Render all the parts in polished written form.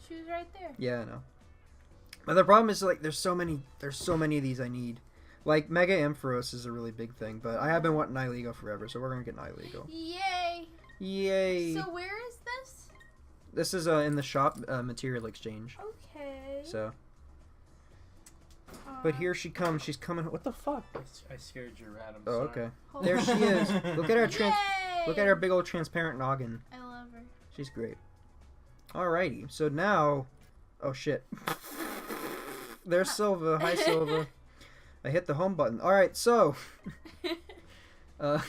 choose right there. Yeah, I know. But the problem is, like, there's so many of these I need. Like, Mega Ampharos is a really big thing, but I have been wanting Nihilego forever, so we're gonna get Nihilego. Yay! Yay! So where is this? This is in the shop, Material Exchange. Okay. So. But here she comes. She's coming. What the fuck? I scared you, Rat. I'm Oh, sorry. okay. Hold There on. she is. Look at her. Yay! Look at her big old transparent noggin. I love her. She's great. Alrighty. So now. Oh shit. There's Silva. Hi, Silva. I hit the home button. Alright, so. Hello.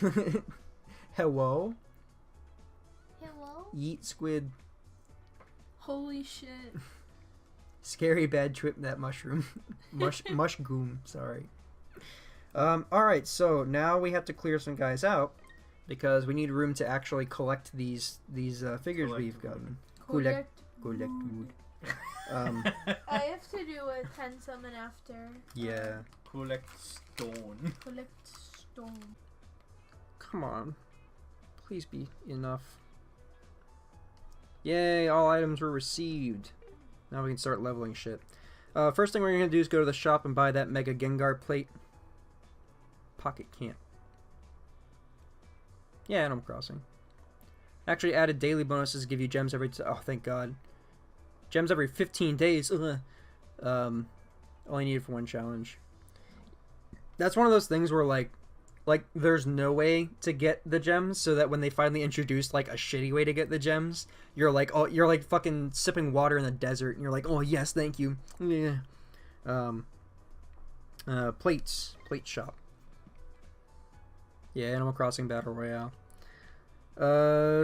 Hello? Yeet squid. Holy shit. Scary bad trip that mushroom. Mushroom, sorry. Alright, so now we have to clear some guys out because we need room to actually collect these figures we've gotten. Collect wood. I have to do a 10 summon after. Yeah. Collect stone. Collect stone. Come on. Please be enough. Yay, all items were received. Now we can start leveling shit. First thing we're going to do is go to the shop and buy that Mega Gengar plate. Pocket Camp. Yeah, Animal Crossing. Actually added daily bonuses give you gems every... oh, thank God. Gems every 15 days. Ugh. Only needed for one challenge. That's one of those things where, like, there's no way to get the gems, so that when they finally introduced, like, a shitty way to get the gems, you're like, oh, you're like fucking sipping water in the desert, and you're like, oh, yes, thank you. Yeah. Plates. Plate shop. Yeah, Animal Crossing Battle Royale.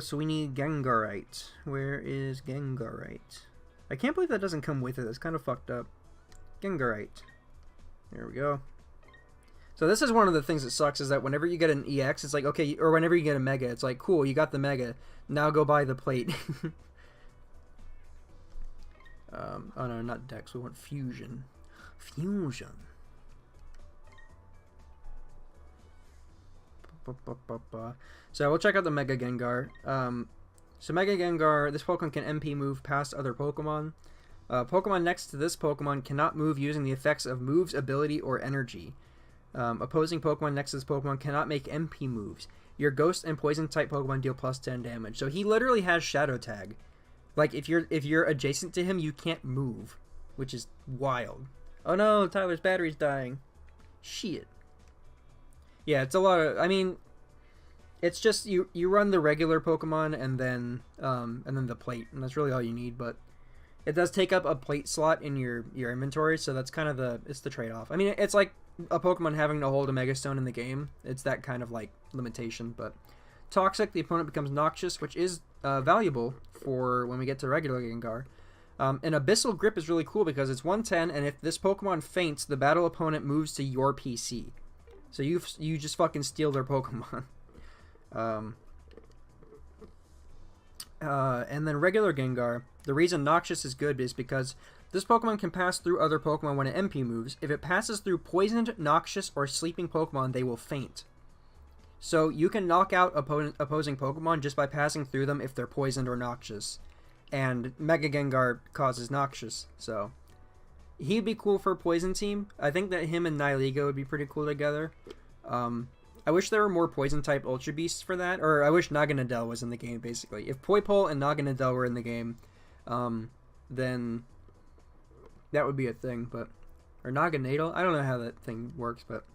So we need Gengarite. Where is Gengarite? I can't believe that doesn't come with it. It's kind of fucked up. Gengarite. There we go. So this is one of the things that sucks, is that whenever you get an EX, it's like, okay, or whenever you get a Mega, it's like, cool, you got the Mega. Now go buy the plate. Oh no, not Dex. We want Fusion. Fusion. So we'll check out the Mega Gengar. So Mega Gengar, this Pokemon can MP move past other Pokemon. Pokemon next to this Pokemon cannot move using the effects of moves, ability, or energy. Opposing Pokemon next to this Pokemon cannot make MP moves. Your Ghost and Poison type Pokemon deal plus 10 damage. So he literally has Shadow Tag. Like if you're adjacent to him, you can't move, which is wild. Oh no, Tyler's battery's dying. Shit. Yeah, it's a lot of. I mean, it's just you run the regular Pokemon and then the plate, and that's really all you need. But it does take up a plate slot in your inventory, so that's kind of the trade-off. I mean, it's like a Pokemon having to hold a Mega Stone in the game. It's that kind of like limitation. But Toxic, the opponent becomes Noxious, which is valuable for when we get to regular Gengar. An Abyssal Grip is really cool because it's 110, and if this Pokemon faints, the battle opponent moves to your PC. So you just fucking steal their Pokemon. And then regular Gengar, the reason Noxious is good is because this Pokemon can pass through other Pokemon when it MP moves. If it passes through poisoned, noxious, or sleeping Pokemon, they will faint. So you can knock out opposing Pokemon just by passing through them if they're poisoned or noxious. And Mega Gengar causes Noxious, so he'd be cool for a Poison team. I think that him and Nihilego would be pretty cool together. I wish there were more Poison-type Ultra Beasts for that, or I wish Naganadel was in the game, basically. If Poipole and Naganadel were in the game, then that would be a thing, but... Or Naganadel? I don't know how that thing works, but...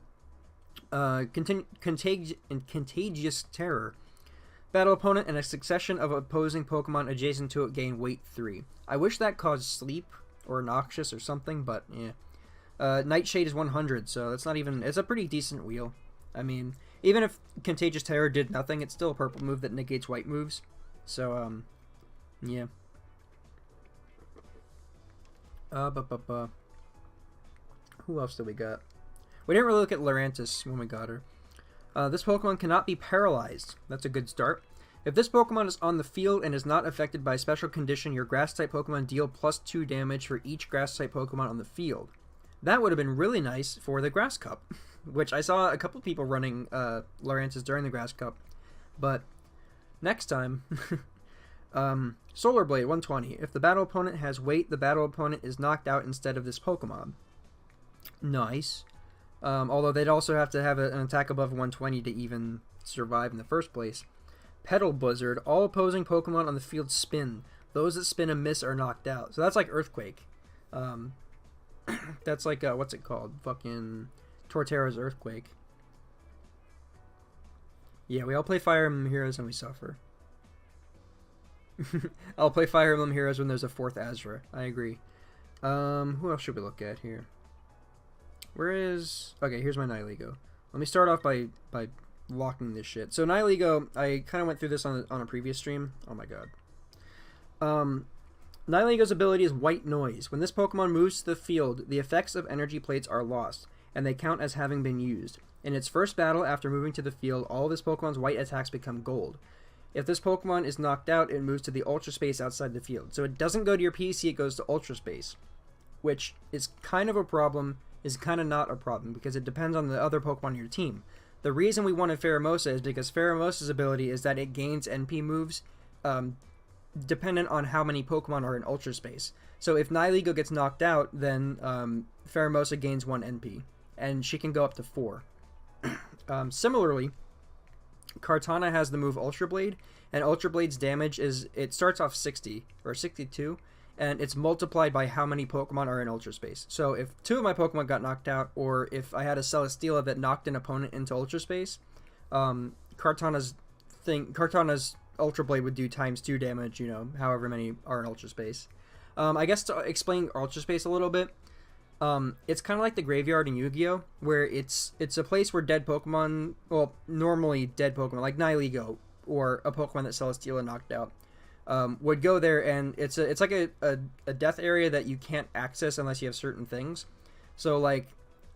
Contagious Terror. Battle opponent and a succession of opposing Pokemon adjacent to it gain weight 3. I wish that caused Sleep, or Noxious, or something, but yeah. Nightshade is 100, so that's not even... It's a pretty decent wheel. I mean, even if Contagious Terror did nothing, it's still a purple move that negates white moves. So, yeah. Who else do we got? We didn't really look at Lurantis when we got her. This Pokemon cannot be paralyzed. That's a good start. If this Pokemon is on the field and is not affected by a special condition, your Grass-type Pokemon deal plus 2 damage for each Grass-type Pokemon on the field. That would have been really nice for the Grass Cup, which I saw a couple people running Lurantis during the Grass Cup. But next time, Solar Blade 120. If the battle opponent has weight, the battle opponent is knocked out instead of this Pokemon. Nice. Although they'd also have to have an attack above 120 to even survive in the first place. Petal Blizzard. All opposing Pokemon on the field spin. Those that spin and miss are knocked out. So that's like Earthquake. That's like, what's it called? Fucking Torterra's Earthquake. Yeah, we all play Fire Emblem Heroes and we suffer. I'll play Fire Emblem Heroes when there's a 4th Azra. I agree. Who else should we look at here? Where is... Okay, here's my Nihilego. Let me start off by locking this shit. So Nihilego, I kind of went through this on a previous stream. Oh my god. Nihilego's ability is White Noise. When this Pokemon moves to the field, the effects of energy plates are lost, and they count as having been used. In its first battle after moving to the field, all of this Pokemon's white attacks become gold. If this Pokemon is knocked out, it moves to the Ultra Space outside the field. So it doesn't go to your PC, it goes to Ultra Space, which is kind of a problem, is kind of not a problem, because it depends on the other Pokemon in your team. The reason we wanted Pheromosa is because Pheromosa's ability is that it gains NP moves dependent on how many Pokemon are in Ultra Space. So if Nihilego gets knocked out, then Pheromosa gains 1 NP, and she can go up to 4. Similarly, Kartana has the move Ultra Blade, and Ultra Blade's damage is, it starts off 60, or 62, and it's multiplied by how many Pokemon are in Ultra Space. So if 2 of my Pokemon got knocked out, or if I had a Celesteela that knocked an opponent into Ultra Space, Kartana's Ultra Blade would do times 2 damage, you know, however many are in Ultra Space. I guess to explain Ultra Space a little bit, it's kind of like the graveyard in Yu-Gi-Oh, where it's a place where dead Pokemon, well, normally dead Pokemon, like Nihilego, or a Pokemon that Celesteela knocked out, would go there, and it's like a death area that you can't access unless you have certain things. So, like,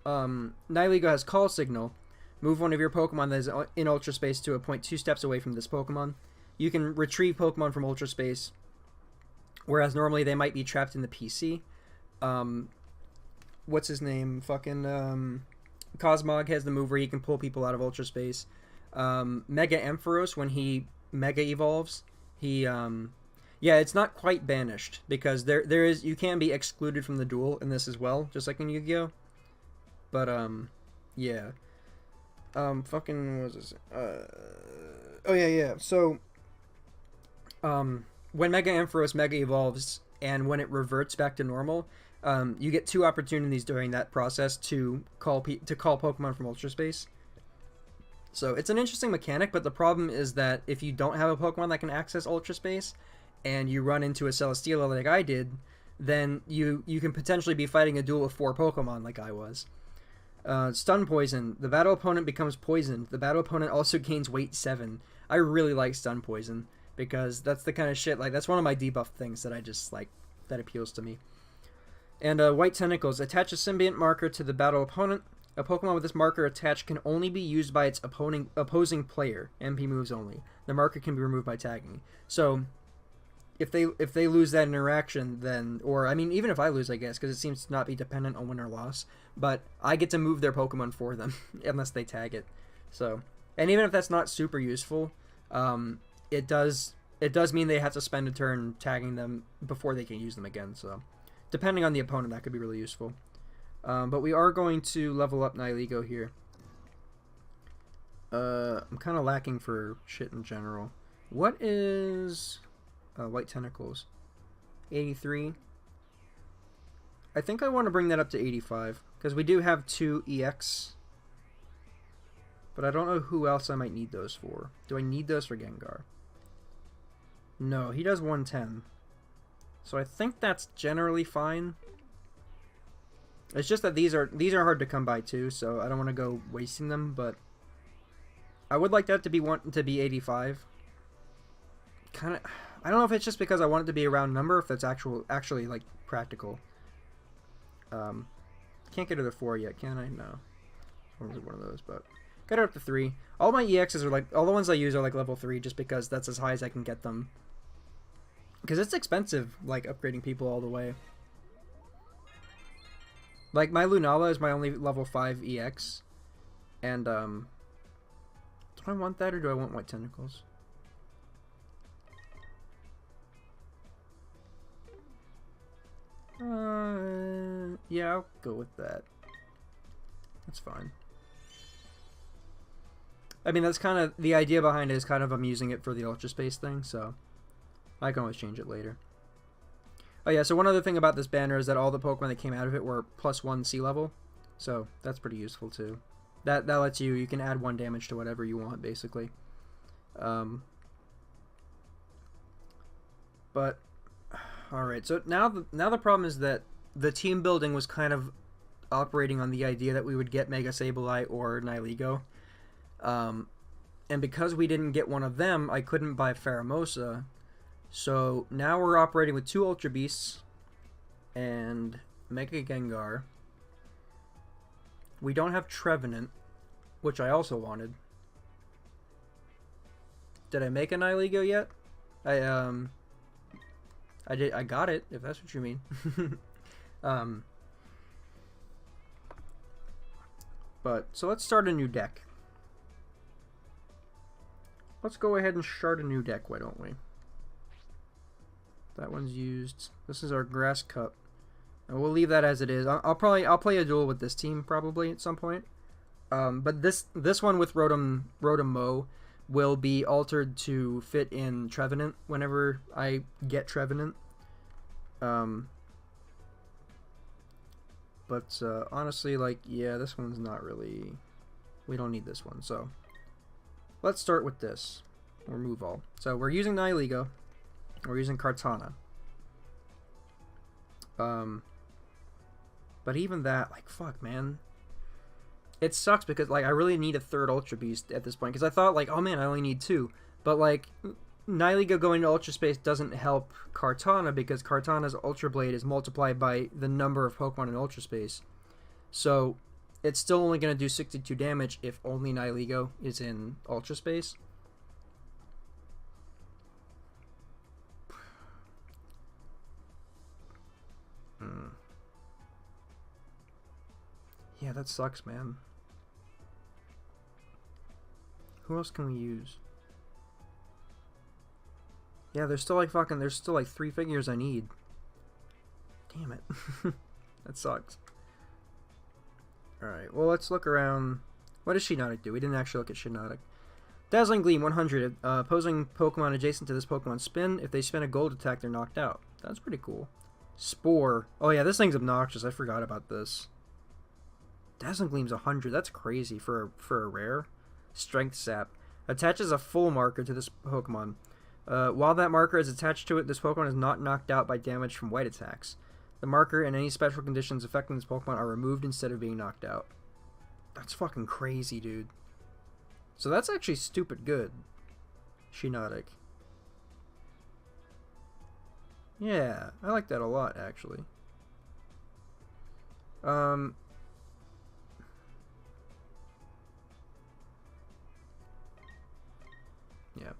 Nihilego has Call Signal. Move one of your Pokemon that is in Ultra Space to a point 2 steps away from this Pokemon. You can retrieve Pokemon from Ultra Space, whereas normally they might be trapped in the PC. What's his name? Fucking Cosmog has the move where he can pull people out of Ultra Space. Mega Ampharos, when he Mega Evolves, he yeah, it's not quite banished, because there is, you can be excluded from the duel in this as well, just like in Yu-Gi-Oh. But yeah. Fucking, what was this? Oh yeah. So when Mega Ampharos Mega Evolves, and when it reverts back to normal, you get 2 opportunities during that process to call Pokemon from Ultra Space. So it's an interesting mechanic, but the problem is that if you don't have a Pokemon that can access Ultra Space, and you run into a Celesteela like I did, then you can potentially be fighting a duel of 4 Pokemon like I was. Stun Poison. The battle opponent becomes poisoned. The battle opponent also gains weight 7. I really like Stun Poison, because that's the kind of shit, like, that's one of my debuff things that I just like, that appeals to me. And White Tentacles. Attach a symbiont marker to the battle opponent. A Pokemon with this marker attached can only be used by its opposing player. MP moves only. The marker can be removed by tagging. So if they lose that interaction, then, or I mean, even if I lose, I guess, because it seems to not be dependent on win or loss, but I get to move their Pokemon for them unless they tag it. So, and even if that's not super useful, it does mean they have to spend a turn tagging them before they can use them again. So, depending on the opponent, that could be really useful. But we are going to level up Nihilego here. I'm kind of lacking for shit in general. What is White Tentacles? 83. I think I want to bring that up to 85, because we do have 2 EX. But I don't know who else I might need those for. Do I need those for Gengar? No, he does 110. So I think that's generally fine. It's just that these are hard to come by too, so I don't want to go wasting them, but I would like that to be 85. Kind of, I don't know if it's just because I want it to be a round number, if that's actually like practical. Can't get to the 4 yet, can I? No. One of those, but got it up to 3. All my EXs are like, all the ones I use are like level 3, just because that's as high as I can get them. Because it's expensive, like, upgrading people all the way. Like, my Lunala is my only level 5 EX. And, do I want that, or do I want White Tentacles? Yeah, I'll go with that. That's fine. I mean, that's kind of the idea behind it is kind of I'm using it for the Ultra Space thing, so I can always change it later. Oh yeah, so one other thing about this banner is that all the Pokemon that came out of it were +1 sea level, so that's pretty useful too. That lets you can add 1 damage to whatever you want basically. But all right, so now the problem is that the team building was kind of operating on the idea that we would get Mega Sableye or Nihilego. And because we didn't get one of them, I couldn't buy Pheromosa. So now we're operating with 2 Ultra Beasts and Mega Gengar. We don't have Trevenant, which I also wanted. Did I make a Nihilego yet? I did. I got it, if that's what you mean. But so let's start a new deck. Let's go ahead and start a new deck, why don't we? That one's used. This is our Grass Cup. And we'll leave that as it is. I'll play a duel with this team probably at some point. But this one with Rotom-Mow will be altered to fit in Trevenant whenever I get Trevenant. But honestly, like, yeah, this one's not really... We don't need this one, so... Let's start with this. Or move all. So we're using Nihilego. We're using Kartana. But even that, like, fuck, man. It sucks because, like, I really need a 3rd Ultra Beast at this point. Because I thought, like, oh man, I only need 2. But, like, Nihilego going to Ultra Space doesn't help Kartana because Kartana's Ultra Blade is multiplied by the number of Pokemon in Ultra Space. So it's still only going to do 62 damage if only Nihilego is in Ultra Space. Yeah, that sucks, man. Who else can we use? Yeah, there's still like 3 figures I need. Damn it. That sucks. Alright, well, let's look around. What does Shiinotic do? We didn't actually look at Shiinotic. Dazzling Gleam, 100. Opposing Pokemon adjacent to this Pokemon spin. If they spin a gold attack, they're knocked out. That's pretty cool. Spore. Oh yeah, this thing's obnoxious. I forgot about this. Dazzling Gleam's 100. That's crazy for a rare. Strength Sap. Attaches a full marker to this Pokemon. While that marker is attached to it, this Pokemon is not knocked out by damage from white attacks. The marker and any special conditions affecting this Pokemon are removed instead of being knocked out. That's fucking crazy, dude. So that's actually stupid good. Shiinotic. Yeah, I like that a lot, actually. Yeah.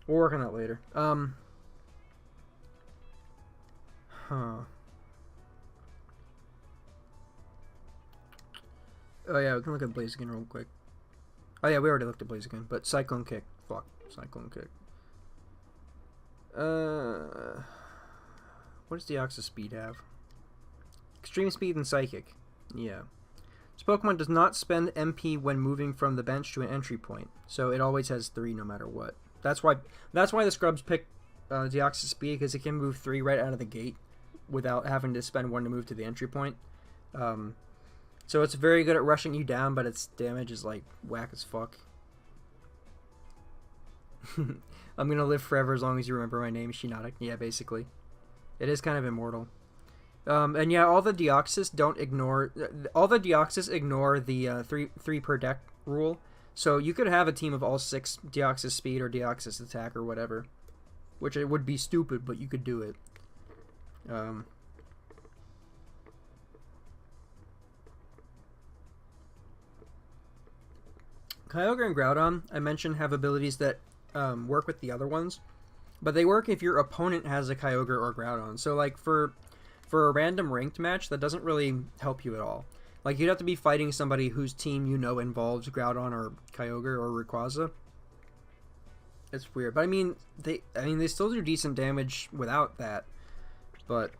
We'll work on that later. Oh yeah, we can look at Blaziken real quick. Oh yeah, we already looked at Blaziken, but Cyclone Kick. Fuck, Cyclone Kick. What does Deoxys Speed have? Extreme Speed and Psychic. Yeah. This Pokemon does not spend MP when moving from the bench to an entry point, so it always has 3 no matter what. That's why the scrubs pick Deoxys Speed, because it can move 3 right out of the gate without having to spend 1 to move to the entry point. So it's very good at rushing you down, but its damage is like whack as fuck. I'm gonna live forever as long as you remember my name, Shiinotic. Yeah, basically. It is kind of immortal. And yeah, all the Deoxys ignore the 3 per deck rule. So you could have a team of all 6 Deoxys Speed or Deoxys Attack or whatever, which it would be stupid, but you could do it. Kyogre and Groudon, I mentioned, have abilities that work with the other ones, but they work if your opponent has a Kyogre or Groudon. So like for a random ranked match, that doesn't really help you at all. Like, you'd have to be fighting somebody whose team you know involves Groudon or Kyogre or Rayquaza. It's weird, but I mean they still do decent damage without that. But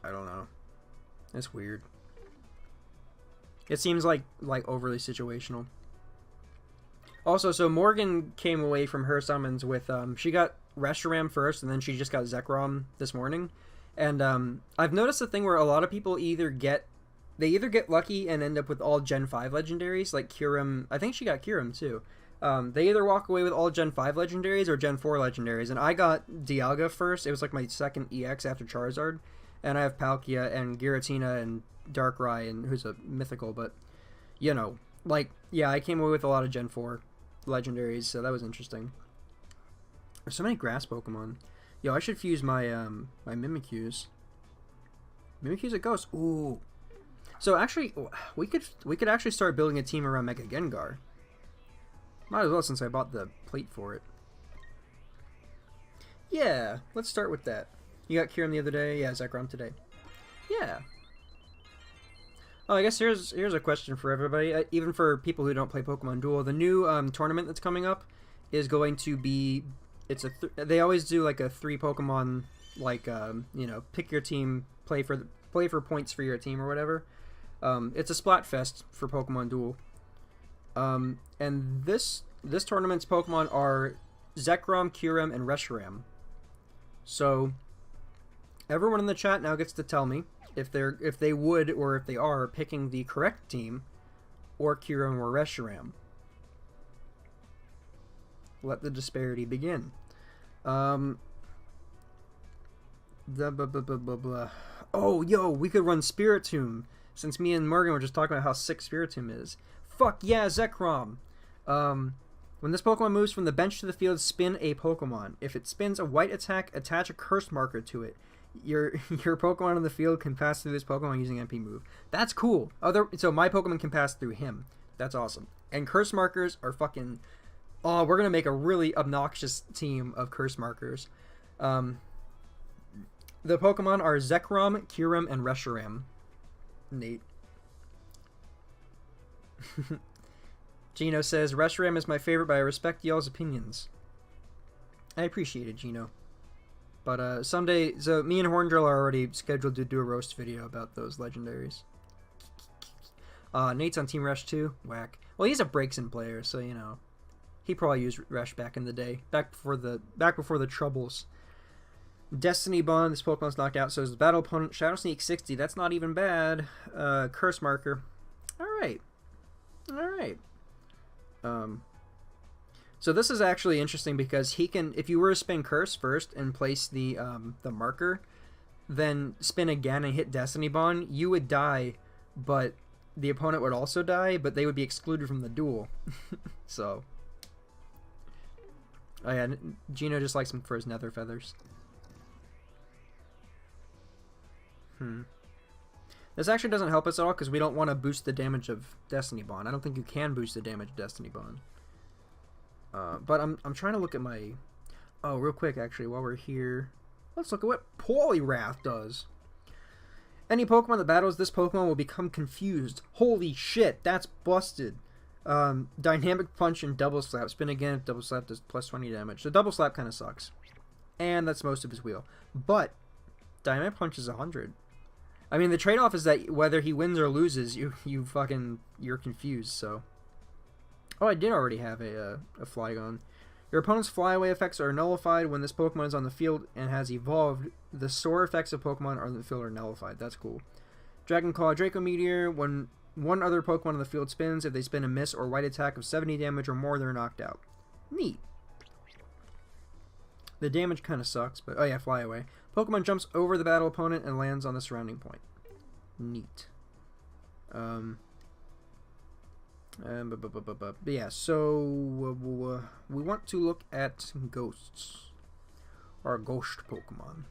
I don't know. It's weird. It seems like overly situational. Also, so Morgan came away from her summons with she got Reshiram first, and then she just got Zekrom this morning. And I've noticed a thing where a lot of people either get lucky and end up with all Gen 5 legendaries, like Kyurem. I think she got Kyurem too. They either walk away with all Gen 5 legendaries or Gen 4 legendaries, and I got Dialga first. It was like my second EX after Charizard, and I have Palkia and Giratina and Darkrai, and who's a mythical, but you know, like, yeah, I came away with a lot of Gen 4 legendaries, so that was interesting. There's so many grass Pokemon. Yo, I should fuse my my Mimikyus. Mimikyu's a ghost. Ooh. So actually, we could actually start building a team around Mega Gengar. Might as well, since I bought the plate for it. Yeah, let's start with that. You got Kyurem the other day. Yeah, Zekrom today. Yeah. Oh, I guess here's a question for everybody, even for people who don't play Pokemon Duel. The new tournament that's coming up is going to be. They always do like a 3 Pokemon, like you know, pick your team, play for points for your team or whatever. It's a Splatfest for Pokemon Duel. And this tournament's Pokemon are Zekrom, Kyurem, and Reshiram. So everyone in the chat now gets to tell me if they would or if they are picking the correct team, or Kyurem or Reshiram. Let the disparity begin. Oh, yo, we could run Spiritomb, since me and Morgan were just talking about how sick Spiritomb is. Fuck yeah, Zekrom! When this Pokemon moves from the bench to the field, spin a Pokemon. If it spins a white attack, attach a curse marker to it. Your Pokemon on the field can pass through this Pokemon using MP move. That's cool. So my Pokemon can pass through him. That's awesome. And curse markers are fucking... Oh, we're gonna make a really obnoxious team of curse markers. The Pokemon are Zekrom, Kyurem, and Reshiram. Neat. Gino says, Reshiram is my favorite, but I respect y'all's opinions. I appreciate it, Gino. But someday, so me and Horndrill are already scheduled to do a roast video about those legendaries. Nate's on Team Resh too. Whack. Well, he's a Breaksin player, so you know. He probably used Resh back in the day, back before the troubles. Destiny Bond, this Pokemon's knocked out, so is the battle opponent. Shadow Sneak 60, that's not even bad. Curse Marker. Alright. So this is actually interesting because he can, if you were to spin Curse first and place the marker, then spin again and hit Destiny Bond, you would die, but the opponent would also die, but they would be excluded from the duel. So... Oh yeah, Gino just likes him for his nether feathers. This actually doesn't help us at all because we don't want to boost the damage of Destiny Bond. I don't think you can boost the damage of Destiny Bond. But I'm trying to look at my... Oh, real quick actually, while we're here, let's look at what Poliwrath does. Any Pokemon that battles this Pokemon will become confused. Holy shit, that's busted. Dynamic Punch and Double Slap. Spin again, Double Slap does plus 20 damage. So Double Slap kind of sucks. And that's most of his wheel. But Dynamic Punch is 100. I mean, the trade-off is that whether he wins or loses, you're confused, so... Oh, I did already have a Flygon. Your opponent's flyaway effects are nullified when this Pokemon is on the field and has evolved. The soar effects of Pokemon on the field are nullified. That's cool. Dragon Claw, Draco Meteor. When one other Pokemon on the field spins, if they spin a miss or white attack of 70 damage or more, they're knocked out. Neat. The damage kind of sucks, but... Oh yeah, Fly Away. Pokemon jumps over the battle opponent and lands on the surrounding point. Neat. But yeah, so... we want to look at ghosts. Or ghost Pokemon.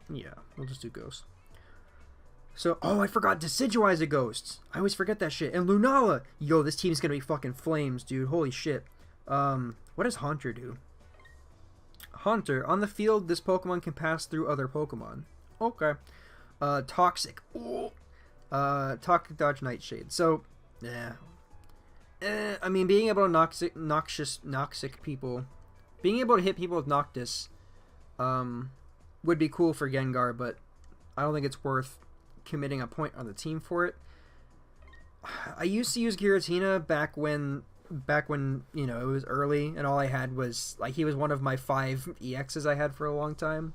Yeah, we'll just do ghosts. So, oh, I forgot Decidueye's a ghost. I always forget that shit. And Lunala! Yo, this team's gonna be fucking flames, dude. Holy shit. What does Haunter do? Haunter. On the field, this Pokemon can pass through other Pokemon. Okay. Toxic. Oh. Toxic Dodge Nightshade. So, yeah. I mean, being able to Noxic people... Being able to hit people with Noctis, would be cool for Gengar, but I don't think it's worth committing a point on the team for it. I used to use Giratina back when you know it was early, and all I had was like he was one of my 5 EXs I had for a long time.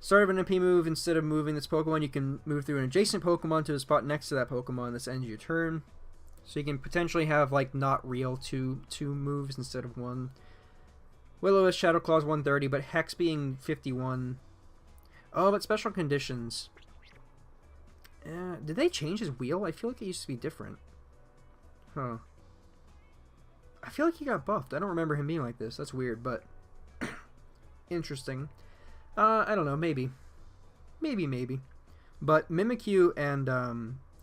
Start of an MP move, instead of moving this Pokemon, you can move through an adjacent Pokemon to a spot next to that Pokemon. This ends your turn. So you can potentially have like not real two moves instead of 1. Will-O-Wisp, Shadow Claw's 130, but Hex being 51. Oh, but special conditions. Did they change his wheel? I feel like it used to be different. Huh. I feel like he got buffed. I don't remember him being like this. That's weird, but interesting. I don't know. Maybe. But Mimikyu and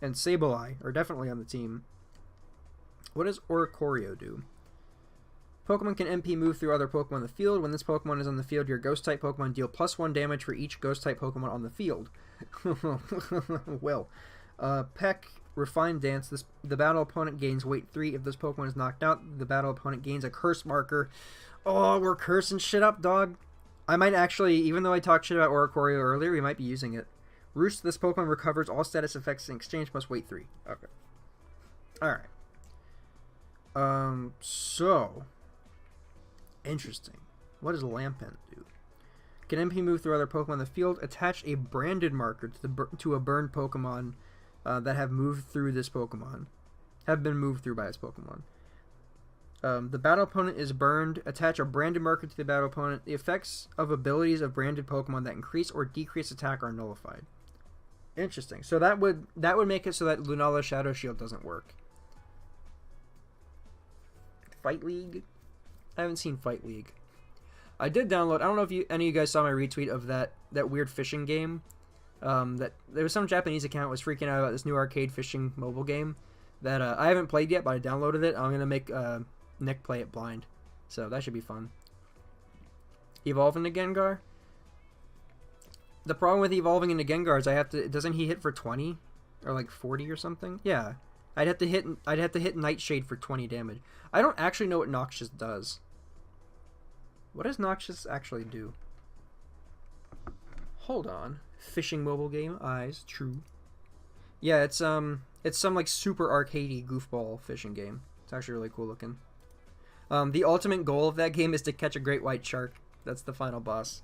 Sableye are definitely on the team. What does Oricorio do? Pokemon can MP move through other Pokemon in the field. When this Pokemon is on the field, your Ghost-type Pokemon deal +1 damage for each Ghost-type Pokemon on the field. Well, Peck, Refined Dance. The battle opponent gains weight 3. If this Pokemon is knocked out, the battle opponent gains a curse marker. Oh, we're cursing shit up, dog. I might actually, even though I talked shit about Oricorio earlier, we might be using it. Roost, this Pokemon recovers all status effects in exchange plus weight 3. Okay. Alright. So... Interesting. What does Lampent do? Can MP move through other Pokemon in the field? Attach a branded marker to a burned Pokemon that have moved through this Pokemon. Have been moved through by its Pokemon. The battle opponent is burned. Attach a branded marker to the battle opponent. The effects of abilities of branded Pokemon that increase or decrease attack are nullified. Interesting. So that would make it so that Lunala Shadow Shield doesn't work. Fight League? I haven't seen Fight League. I did download. I don't know if any of you guys saw my retweet of that weird fishing game. That there was some Japanese account was freaking out about this new arcade fishing mobile game that I haven't played yet, but I downloaded it. I'm gonna make Nick play it blind, so that should be fun. Evolve into Gengar. The problem with evolving into Gengar is doesn't he hit for 20 or like 40 or something? Yeah. I'd have to hit Nightshade for 20 damage. I don't actually know what Noxious does. What does Noxious actually do? Hold on. Fishing mobile game, eyes, true. Yeah, it's some like super arcadey goofball fishing game. It's actually really cool looking. The ultimate goal of that game is to catch a great white shark. That's the final boss.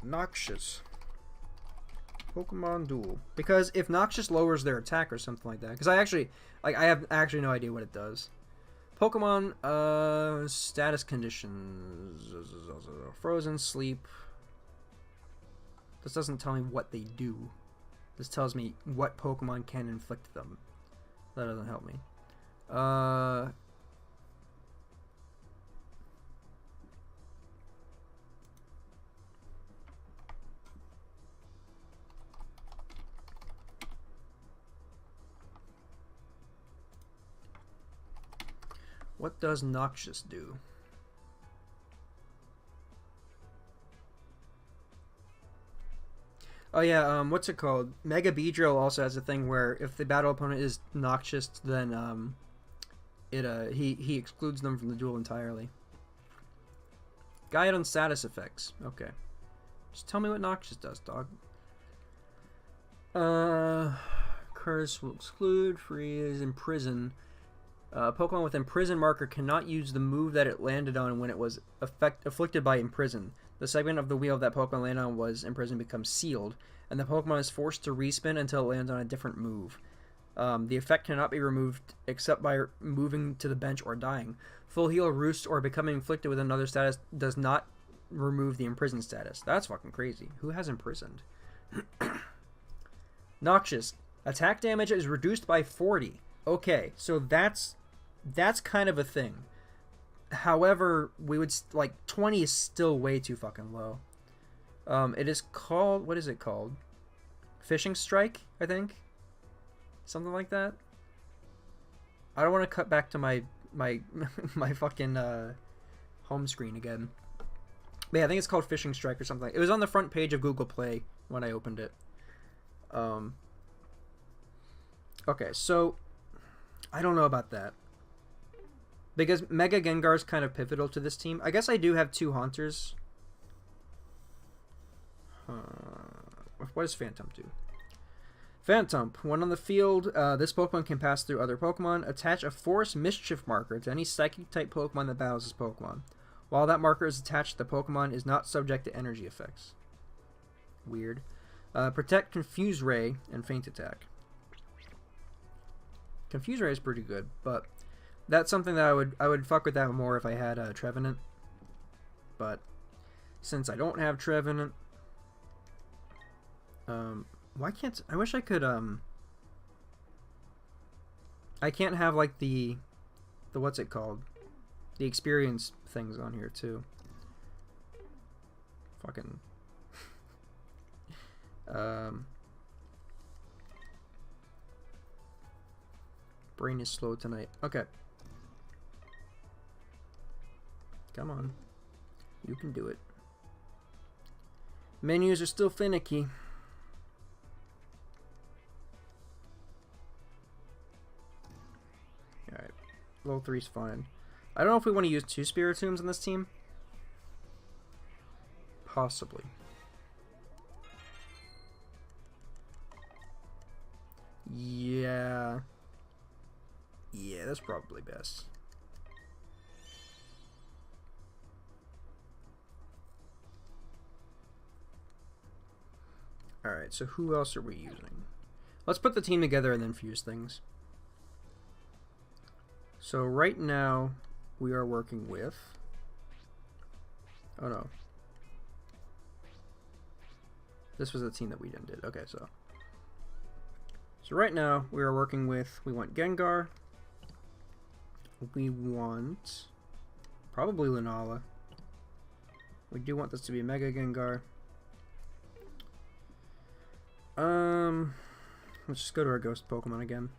Noxious. Pokemon Duel. Because if Noxious lowers their attack or something like that, because I have actually no idea what it does. Pokemon status conditions. Frozen, sleep. This doesn't tell me what they do. This tells me what Pokemon can inflict them. That doesn't help me. What does Noxious do? Oh yeah, what's it called? Mega Beedrill also has a thing where if the battle opponent is Noxious, then he excludes them from the duel entirely. Guide on status effects. Okay. Just tell me what Noxious does, dog. Curse will exclude, freeze, imprison. Pokemon with Imprison marker cannot use the move that it landed on when it was afflicted by Imprison. The segment of the wheel that Pokemon landed on was Imprisoned becomes sealed, and the Pokemon is forced to respin until it lands on a different move. The effect cannot be removed except by moving to the bench or dying. Full Heal, Roost, or becoming inflicted with another status does not remove the Imprisoned status. That's fucking crazy. Who has Imprisoned? Noxious. Attack damage is reduced by 40. Okay, so that's kind of a thing. However, we would like 20 is still way too fucking low. It is called, what is it called? Fishing Strike, I think. Something like that. I don't want to cut back to my fucking home screen again. But yeah, I think it's called Fishing Strike or something. It was on the front page of Google Play when I opened it. Okay, so I don't know about that. Because Mega Gengar is kind of pivotal to this team. I guess I do have 2 Haunters. What does Phantom do? Phantom. When on the field, this Pokemon can pass through other Pokemon. Attach a Force Mischief marker to any Psychic-type Pokemon that battles this Pokemon. While that marker is attached, the Pokemon is not subject to energy effects. Weird. Protect Confuse Ray and Faint Attack. Confuse Ray is pretty good, but that's something that I would fuck with that more if I had Trevenant. But since I don't have Trevenant, why can't I wish I could I can't have like the what's it called? The experience things on here too. Fucking brain is slow tonight. Okay. Come on. You can do it. Menus are still finicky. Alright. Level 3's fine. I don't know if we want to use 2 Spiritombs on this team. Possibly. Yeah. Yeah, that's probably best. Alright, so who else are we using? Let's put the team together and then fuse things. So right now, we are working with... Oh no. This was the team that we did. Okay, so... So right now, we are working with... We want Gengar. We want... Probably Lunala. We do want this to be Mega Gengar. Let's just go to our ghost Pokemon again.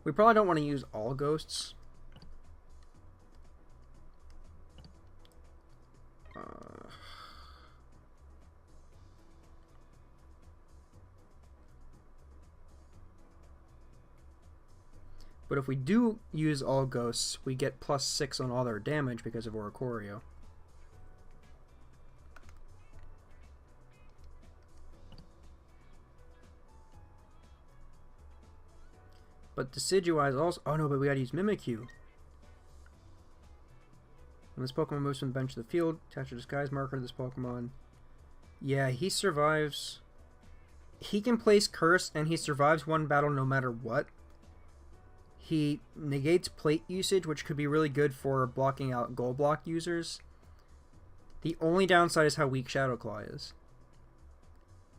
We probably don't want to use all ghosts. But if we do use all ghosts, we get +6 on all their damage because of Oricorio. But Decidueye is also... Oh no, but we gotta use Mimikyu. When this Pokemon moves from the bench to the field, attach a disguise marker to this Pokemon. Yeah, he survives... He can place Curse, and he survives one battle no matter what. He negates plate usage, which could be really good for blocking out Gold Block users. The only downside is how weak Shadow Claw is.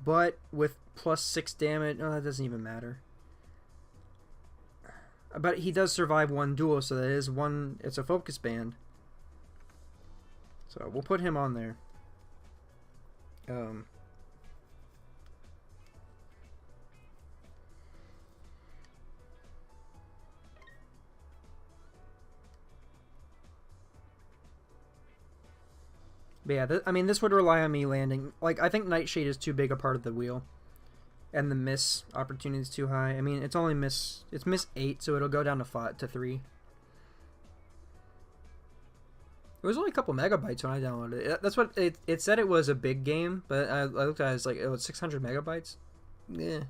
But with +6 damage... Oh, that doesn't even matter. But he does survive one duel, so that is one... It's a focus band. So we'll put him on there. But yeah, I mean, this would rely on me landing... Like, I think Nightshade is too big a part of the wheel. And the miss opportunity is too high. I mean, it's only miss... It's miss 8, so it'll go down to 3. It was only a couple megabytes when I downloaded it. That's what... It said it was a big game, but I looked at it, it's like, it was 600 megabytes? Yeah.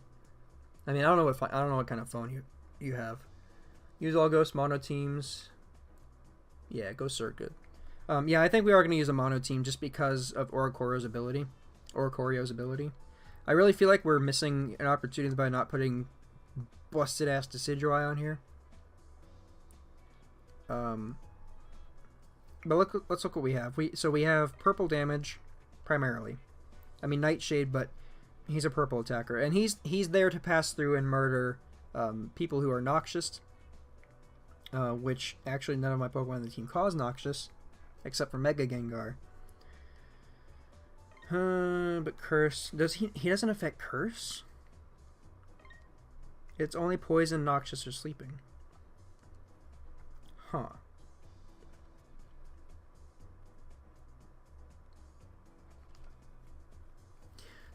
I mean, I don't know what kind of phone you have. Use all ghost mono teams. Yeah, Ghost Circuit. Yeah, I think we are going to use a mono team just because of Oricorio's ability. I really feel like we're missing an opportunity by not putting busted ass Decidueye on here. But let's look what we have. We have purple damage primarily. I mean Nightshade, but he's a purple attacker, and he's there to pass through and murder people who are noxious. Which actually none of my Pokemon on the team cause noxious, except for Mega Gengar. But Curse... He doesn't affect Curse? It's only Poison, Noxious, or Sleeping. Huh.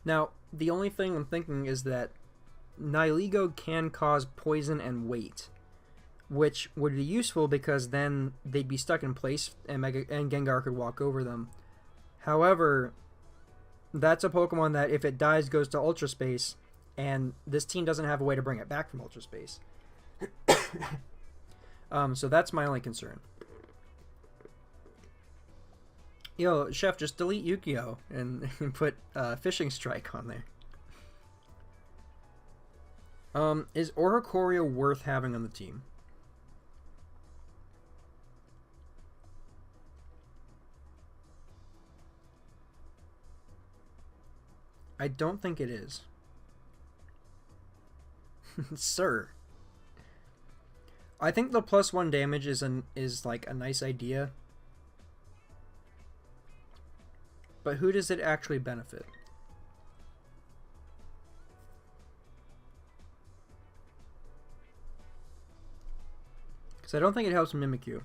Now, the only thing I'm thinking is that Nihilego can cause poison and weight, which would be useful because then they'd be stuck in place and Gengar could walk over them. However... that's a Pokemon that if it dies goes to Ultra Space, and this team doesn't have a way to bring it back from Ultra Space. So that's my only concern. Yo, Chef, just delete Yu-Gi-Oh! And put Fishing Strike on there. Is Oricorio worth having on the team? I don't think it is. Sir. I think the +1 damage is like a nice idea. But who does it actually benefit? Because I don't think it helps Mimikyu.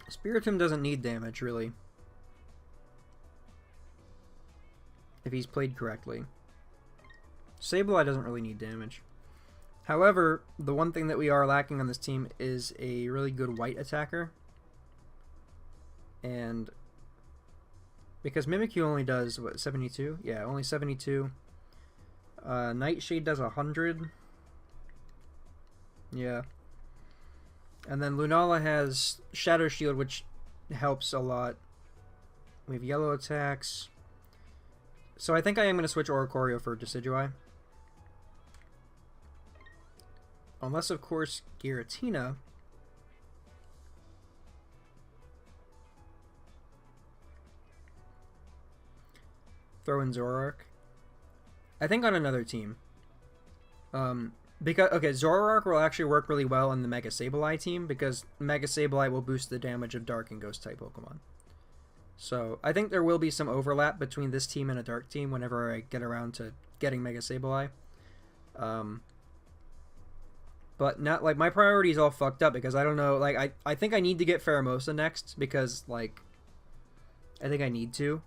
Spiritomb doesn't need damage, really. If he's played correctly. Sableye doesn't really need damage. However, the one thing that we are lacking on this team is a really good white attacker. And because Mimikyu only does, what, 72? Yeah, only 72. Nightshade does 100. Yeah. And then Lunala has Shadow Shield, which helps a lot. We have yellow attacks. So I think I am going to switch Oricorio for Decidueye. Unless, of course, Giratina. Throw in Zoroark. I think on another team. Because, okay, Zoroark will actually work really well on the Mega Sableye team, because Mega Sableye will boost the damage of Dark and Ghost type Pokemon. So, I think there will be some overlap between this team and a Dark team whenever I get around to getting Mega Sableye. But not, like, my priority is all fucked up, because I don't know, like, I think I need to get Pheromosa next, because, like, I think I need to.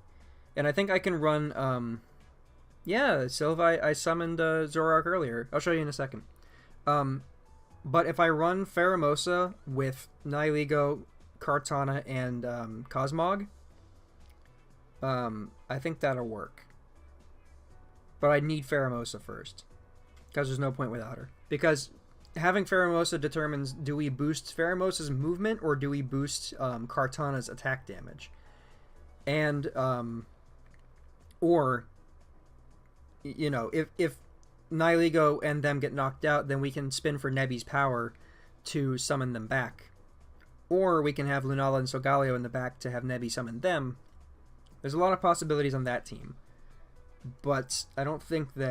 And I think I can run, yeah, Silva, I summoned Zoroark earlier. I'll show you in a second. But if I run Pheromosa with Nihilego, Kartana, and Cosmog, I think that'll work. But I need Pheromosa first, because there's no point without her. Because having Pheromosa determines, do we boost Pheromosa's movement, or do we boost Kartana's attack damage? And, or, you know, if Nihilego and them get knocked out, then we can spin for Nebby's power to summon them back. Or we can have Lunala and Solgaleo in the back to have Nebby summon them. There's a lot of possibilities on that team. But I don't think we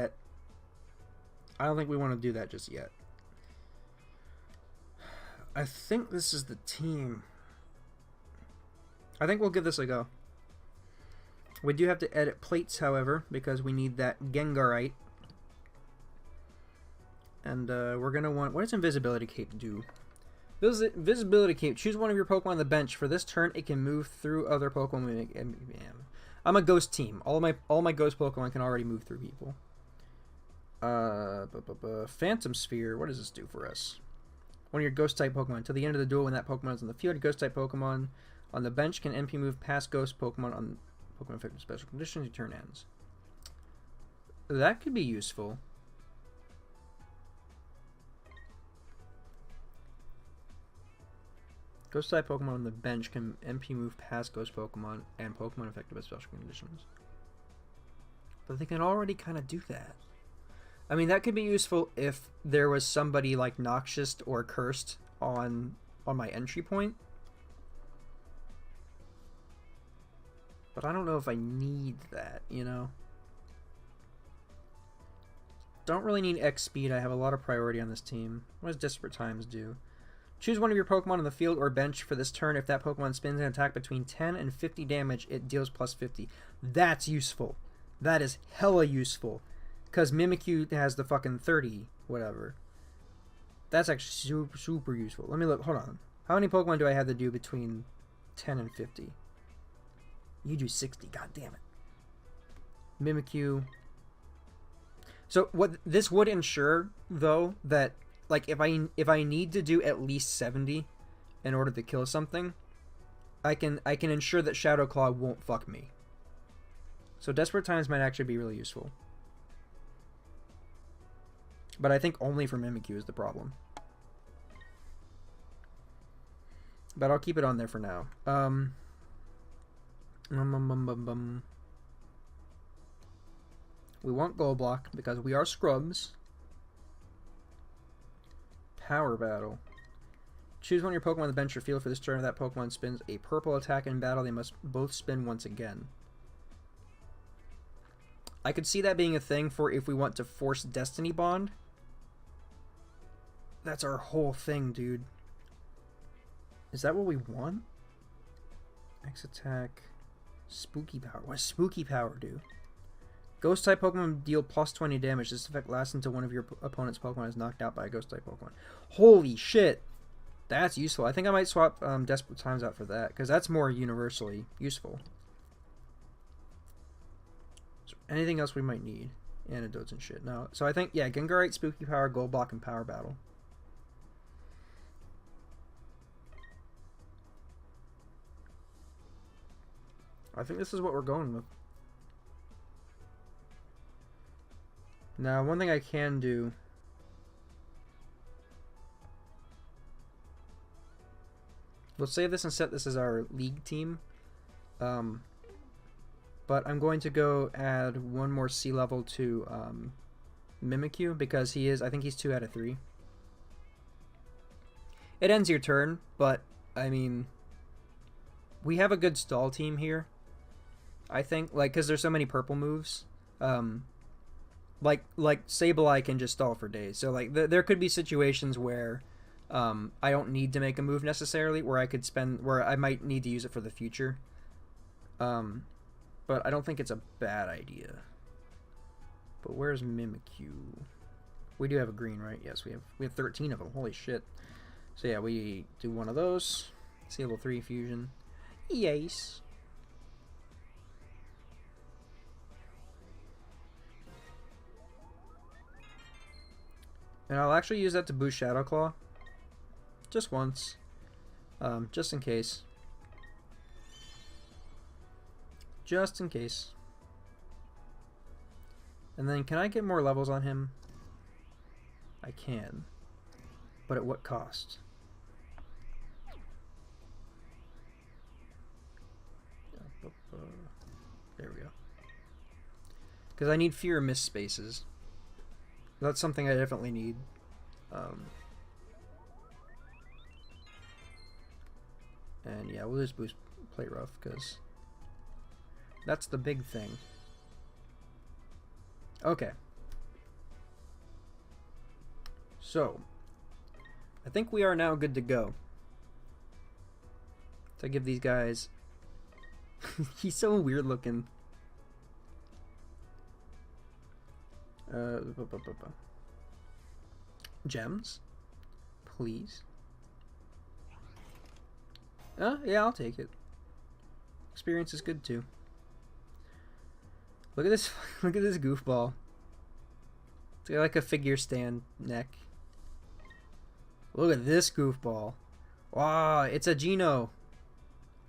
want to do that just yet. I think this is the team. I think we'll give this a go. We do have to edit plates, however, because we need that Gengarite. And we're going to want... What does Invisibility Cape do? Invisibility Cape. Choose one of your Pokemon on the bench. For this turn, it can move through other Pokemon. I'm a ghost team. All my ghost Pokemon can already move through people. Phantom Sphere. What does this do for us? One of your ghost-type Pokemon. Until the end of the duel, when that Pokemon is on the field, ghost-type Pokemon on the bench can MP move past ghost Pokemon on Pokemon affected special conditions. Your turn ends. That could be useful. Ghost-type Pokemon on the bench can MP move past ghost Pokemon and Pokemon affected by special conditions. But they can already kind of do that. I mean, that could be useful if there was somebody like Noxious or Cursed on my entry point. But I don't know if I need that, you know? Don't really need X speed. I have a lot of priority on this team. What does Desperate Times do? Choose one of your Pokemon on the field or bench for this turn. If that Pokemon spins an attack between 10 and 50 damage, it deals plus 50. That's useful. That is hella useful. Because Mimikyu has the fucking 30, whatever. That's actually super, super useful. Let me look. Hold on. How many Pokemon do I have to do between 10 and 50? You do 60. God damn it. Mimikyu. So what this would ensure, though, that like if I need to do at least 70 in order to kill something, I can ensure that Shadow Claw won't fuck me. So Desperate Times might actually be really useful. But I think only for Mimikyu is the problem. But I'll keep it on there for now. We want Golblock because we are scrubs. Power Battle. Choose one of your Pokemon on the bench or field for this turn. If that Pokemon spins a purple attack in battle, they must both spin once again. I could see that being a thing for if we want to force Destiny Bond. That's our whole thing, dude. Is that what we want? X attack. Spooky Power. What does Spooky Power do? Ghost type Pokemon deal plus 20 damage. This effect lasts until one of your opponent's Pokemon is knocked out by a Ghost type Pokemon. Holy shit! That's useful. I think I might swap Desperate Times out for that, because that's more universally useful. So anything else we might need? Antidotes and shit. No. So I think, yeah, Gengarite, Spooky Power, Golblock, and Power Battle. I think this is what we're going with. Now, one thing I can do... We'll save this and set this as our league team. But I'm going to go add one more C level to Mimikyu, because he is, I think he's 2 out of 3. It ends your turn, but, I mean... We have a good stall team here. I think, like, because there's so many purple moves. Like Sableye can just stall for days. So, like, there could be situations where I don't need to make a move necessarily, where I might need to use it for the future. But I don't think it's a bad idea. But where's Mimikyu? We do have a green, right? Yes, we have 13 of them. Holy shit. So yeah, we do one of those. C level 3 fusion. Yes. And I'll actually use that to boost Shadow Claw. Just once. Just in case. Just in case. And then can I get more levels on him? I can. But at what cost? There we go. Because I need fewer missed spaces. That's something I definitely need. And yeah, we'll just boost Play Rough, because that's the big thing. Okay. So, I think we are now good to go. To give these guys... He's so weird looking. Gems? Please? Yeah, I'll take it. Experience is good too. Look at this, look at this goofball. It's got like a figure stand neck. Look at this goofball. Wow, it's a Geno.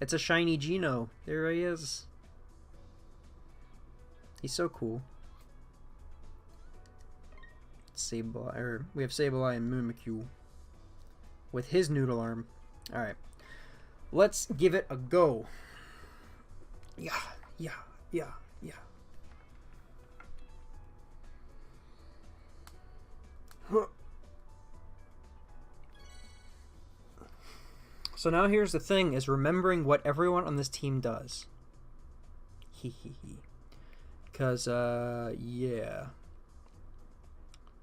It's a shiny Geno. There he is. He's so cool. Sableye, we have Sableye and Mimikyu with his noodle arm. Alright. Let's give it a go. Yeah. Huh. So now here's the thing, is remembering what everyone on this team does. Because, yeah.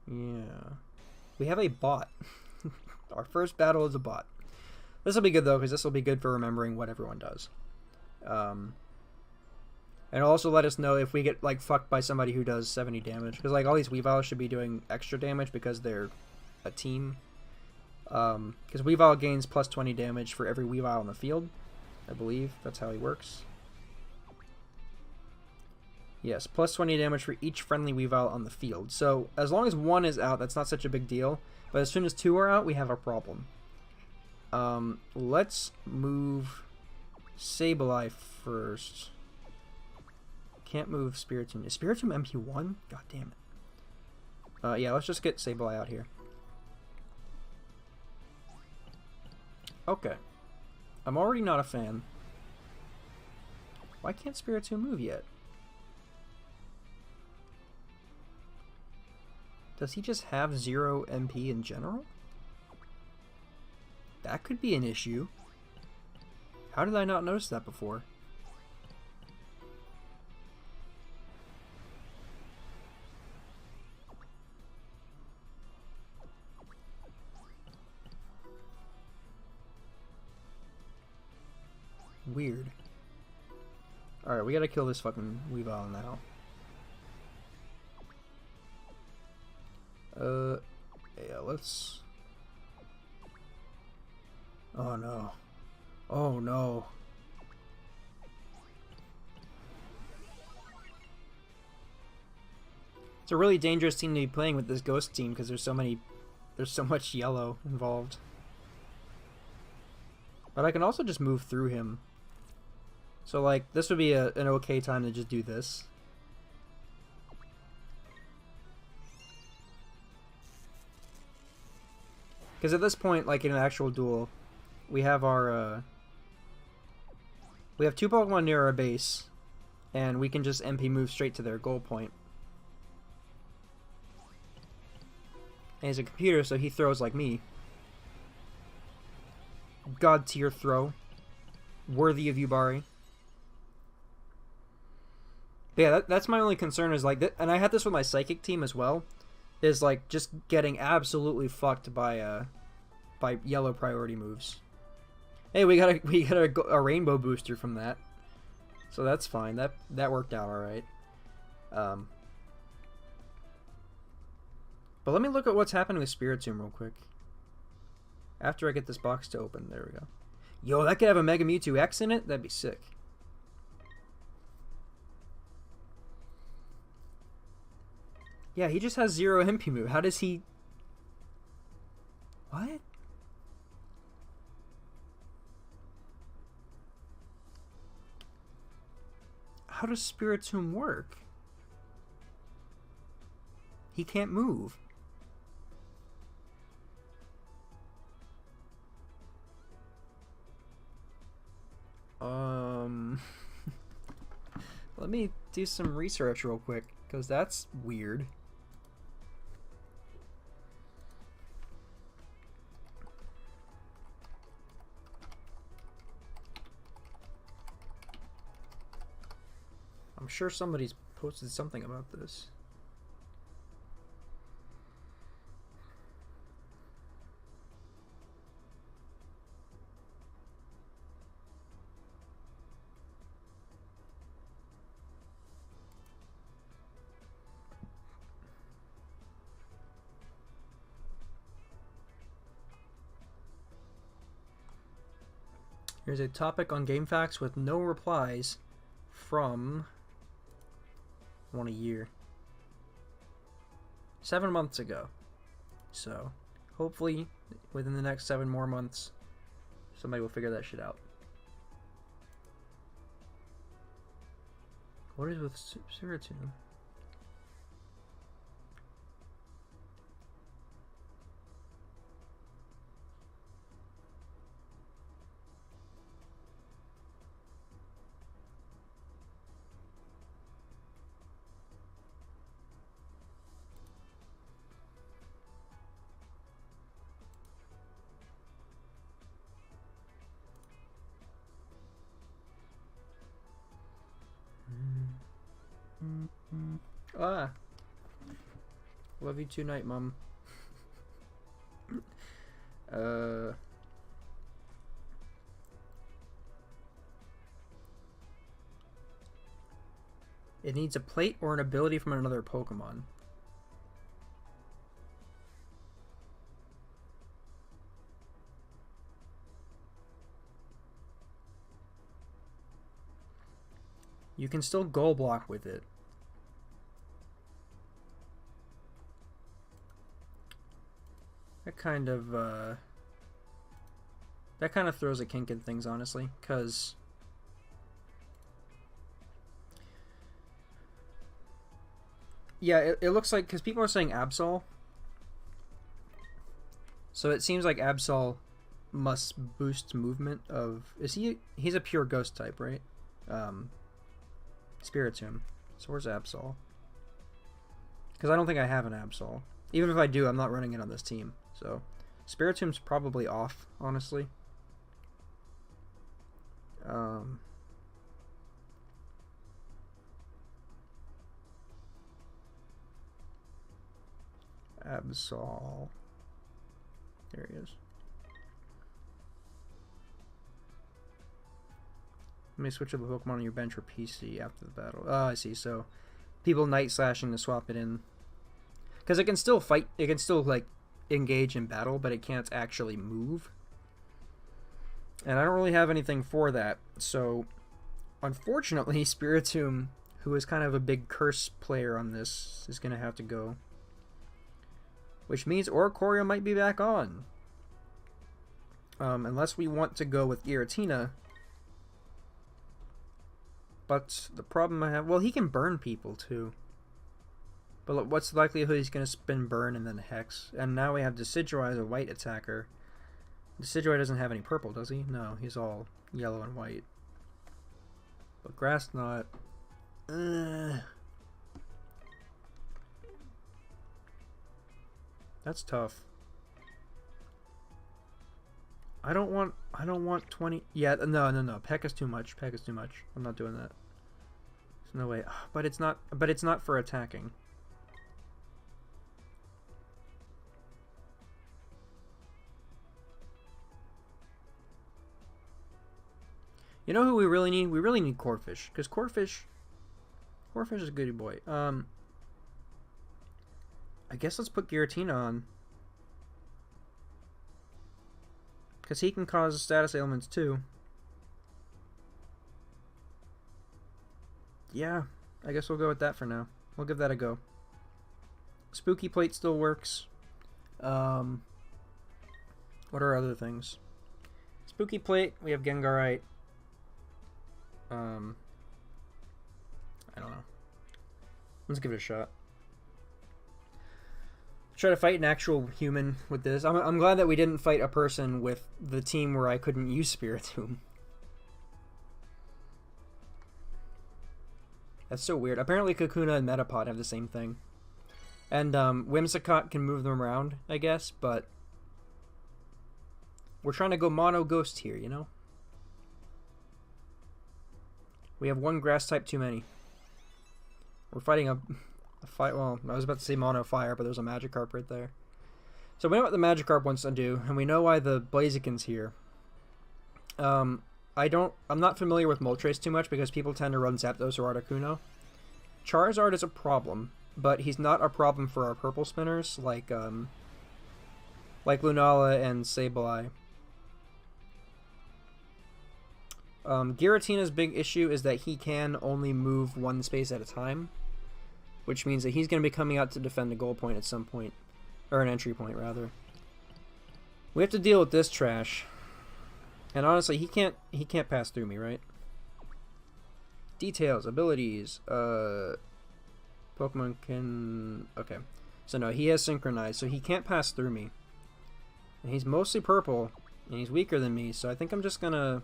We have a bot. Our first battle is a bot. This will be good, though, because this will be good for remembering what everyone does. And also let us know if we get, like, fucked by somebody who does 70 damage. Because, like, all these Weaviles should be doing extra damage because they're a team. Because Weavile gains plus 20 damage for every Weavile on the field. I believe that's how he works. Yes, plus 20 damage for each friendly Weavile on the field. So, as long as one is out, that's not such a big deal. But as soon as 2 are out, we have a problem. Let's move Sableye first. Can't move Spiritomb. Is Spiritomb MP1? God damn it. Yeah, let's just get Sableye out here. Okay. I'm already not a fan. Why can't Spiritomb move yet? Does he just have 0 MP in general? That could be an issue. How did I not notice that before? Weird. Alright, we gotta kill this fucking Weavile now. Yeah, let's... Oh no. Oh no. It's a really dangerous team to be playing with this ghost team because there's so much yellow involved. But I can also just move through him. So like, this would be an okay time to just do this. Because at this point, like in an actual duel, we have our, we have 2 Pokemon near our base, and we can just MP move straight to their goal point. And he's a computer, so he throws like me. God tier throw. Worthy of Yubari. But yeah, that's my only concern is like, and I had this with my Psychic team as well, is like just getting absolutely fucked by yellow priority moves. Hey, we got a rainbow booster from that, so that's fine. That worked out all right. But let me look at what's happening with Spiritomb real quick. After I get this box to open, there we go. Yo, that could have a Mega Mewtwo X in it. That'd be sick. Yeah, he just has 0 MP move. How does he... What? How does Spiritomb work? He can't move. Let me do some research real quick, because that's weird. I'm sure somebody's posted something about this. Here's a topic on GameFAQs with no replies from... a year. 7 months ago. So, hopefully, within the next 7 more months, somebody will figure that shit out. What is with Spiritomb? Ah. Love you too, Night Mom. It needs a plate or an ability from another Pokemon. You can still goal block with it. That kind of throws a kink in things, honestly, because Yeah, it looks like, because people are saying Absol. So it seems like Absol must boost movement of... He's a pure ghost type, right? Spiritomb. So where's Absol? Because I don't think I have an Absol. Even if I do, I'm not running it on this team. So Spiritomb's probably off, honestly. Absol. There he is. Let me switch up the Pokemon on your bench or PC after the battle. Oh, I see. So people night slashing to swap it in. Because it can still fight. It can still, like, engage in battle, but it can't actually move. And I don't really have anything for that. So, unfortunately, Spiritomb, who is kind of a big curse player on this, is going to have to go. Which means Oricorio might be back on. Unless we want to go with Giratina. But the problem I have... Well, he can burn people, too. But what's the likelihood he's going to spin Burn and then Hex? And now we have Decidueye as a white attacker. Decidueye doesn't have any purple, does he? No, he's all yellow and white. But Grass Knot... That's tough. I don't want 20... Yeah, no. Peck is too much. Peck is too much. I'm not doing that. There's no way. But it's not for attacking. You know who we really need? We really need Corphish, because Corphish is a goody boy. I guess let's put Giratina on, because he can cause status ailments too. Yeah, I guess we'll go with that for now. We'll give that a go. Spooky Plate still works. What are other things? Spooky Plate, we have Gengarite. I don't know. Let's give it a shot. Try to fight an actual human with this. I'm glad that we didn't fight a person with the team where I couldn't use Spiritomb. That's so weird. Apparently Kakuna and Metapod have the same thing. And Whimsicott can move them around, I guess, but we're trying to go mono ghost here, you know? We have one grass type too many. We're fighting a fight. Well, I was about to say mono fire, but there's a Magikarp right there. So we know what the Magikarp wants to do, and we know why the Blaziken's here. I'm not familiar with Moltres too much because people tend to run Zapdos or Articuno. Charizard is a problem, but he's not a problem for our purple spinners like Lunala and Sableye. Giratina's big issue is that he can only move one space at a time, which means that he's going to be coming out to defend a goal point at some point, or an entry point rather. We have to deal with this trash, and honestly, he can't pass through me, right? Details, abilities, Pokemon can... Okay, so no, he has Synchronized, so he can't pass through me. And he's mostly purple, and he's weaker than me, so I think I'm just gonna...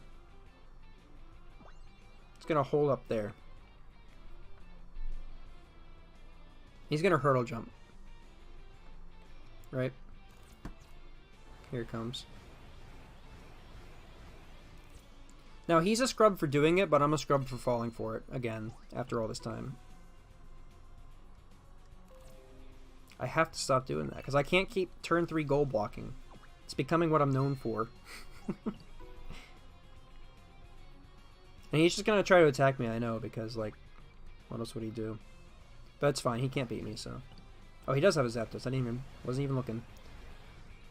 gonna hold up there. He's gonna hurdle jump. Right? Here it comes. Now he's a scrub for doing it, but I'm a scrub for falling for it again after all this time. I have to stop doing that because I can't keep turn 3 goal blocking. It's becoming what I'm known for. And he's just gonna try to attack me, I know, because, like, what else would he do? But it's fine, he can't beat me, so... Oh, he does have a Zapdos, wasn't even looking.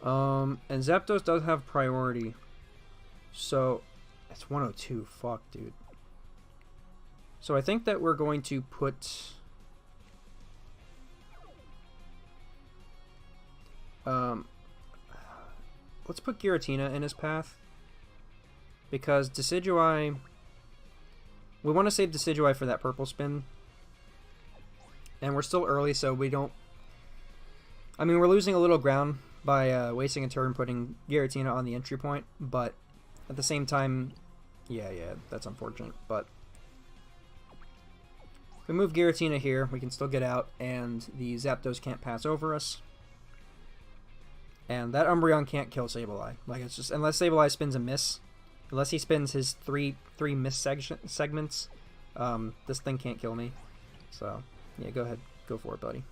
And Zapdos does have priority. So, it's 102, fuck, dude. So I think that we're going to put... let's put Giratina in his path. Because Decidueye... We want to save Decidueye for that purple spin. And we're still early, so we don't... I mean, we're losing a little ground by wasting a turn putting Giratina on the entry point, but at the same time, yeah, that's unfortunate. But if we move Giratina here, we can still get out, and the Zapdos can't pass over us. And that Umbreon can't kill Sableye. Like, it's just, unless Sableye spins a miss, unless he spins his three miss segments, this thing can't kill me. So, yeah, go ahead. Go for it, buddy.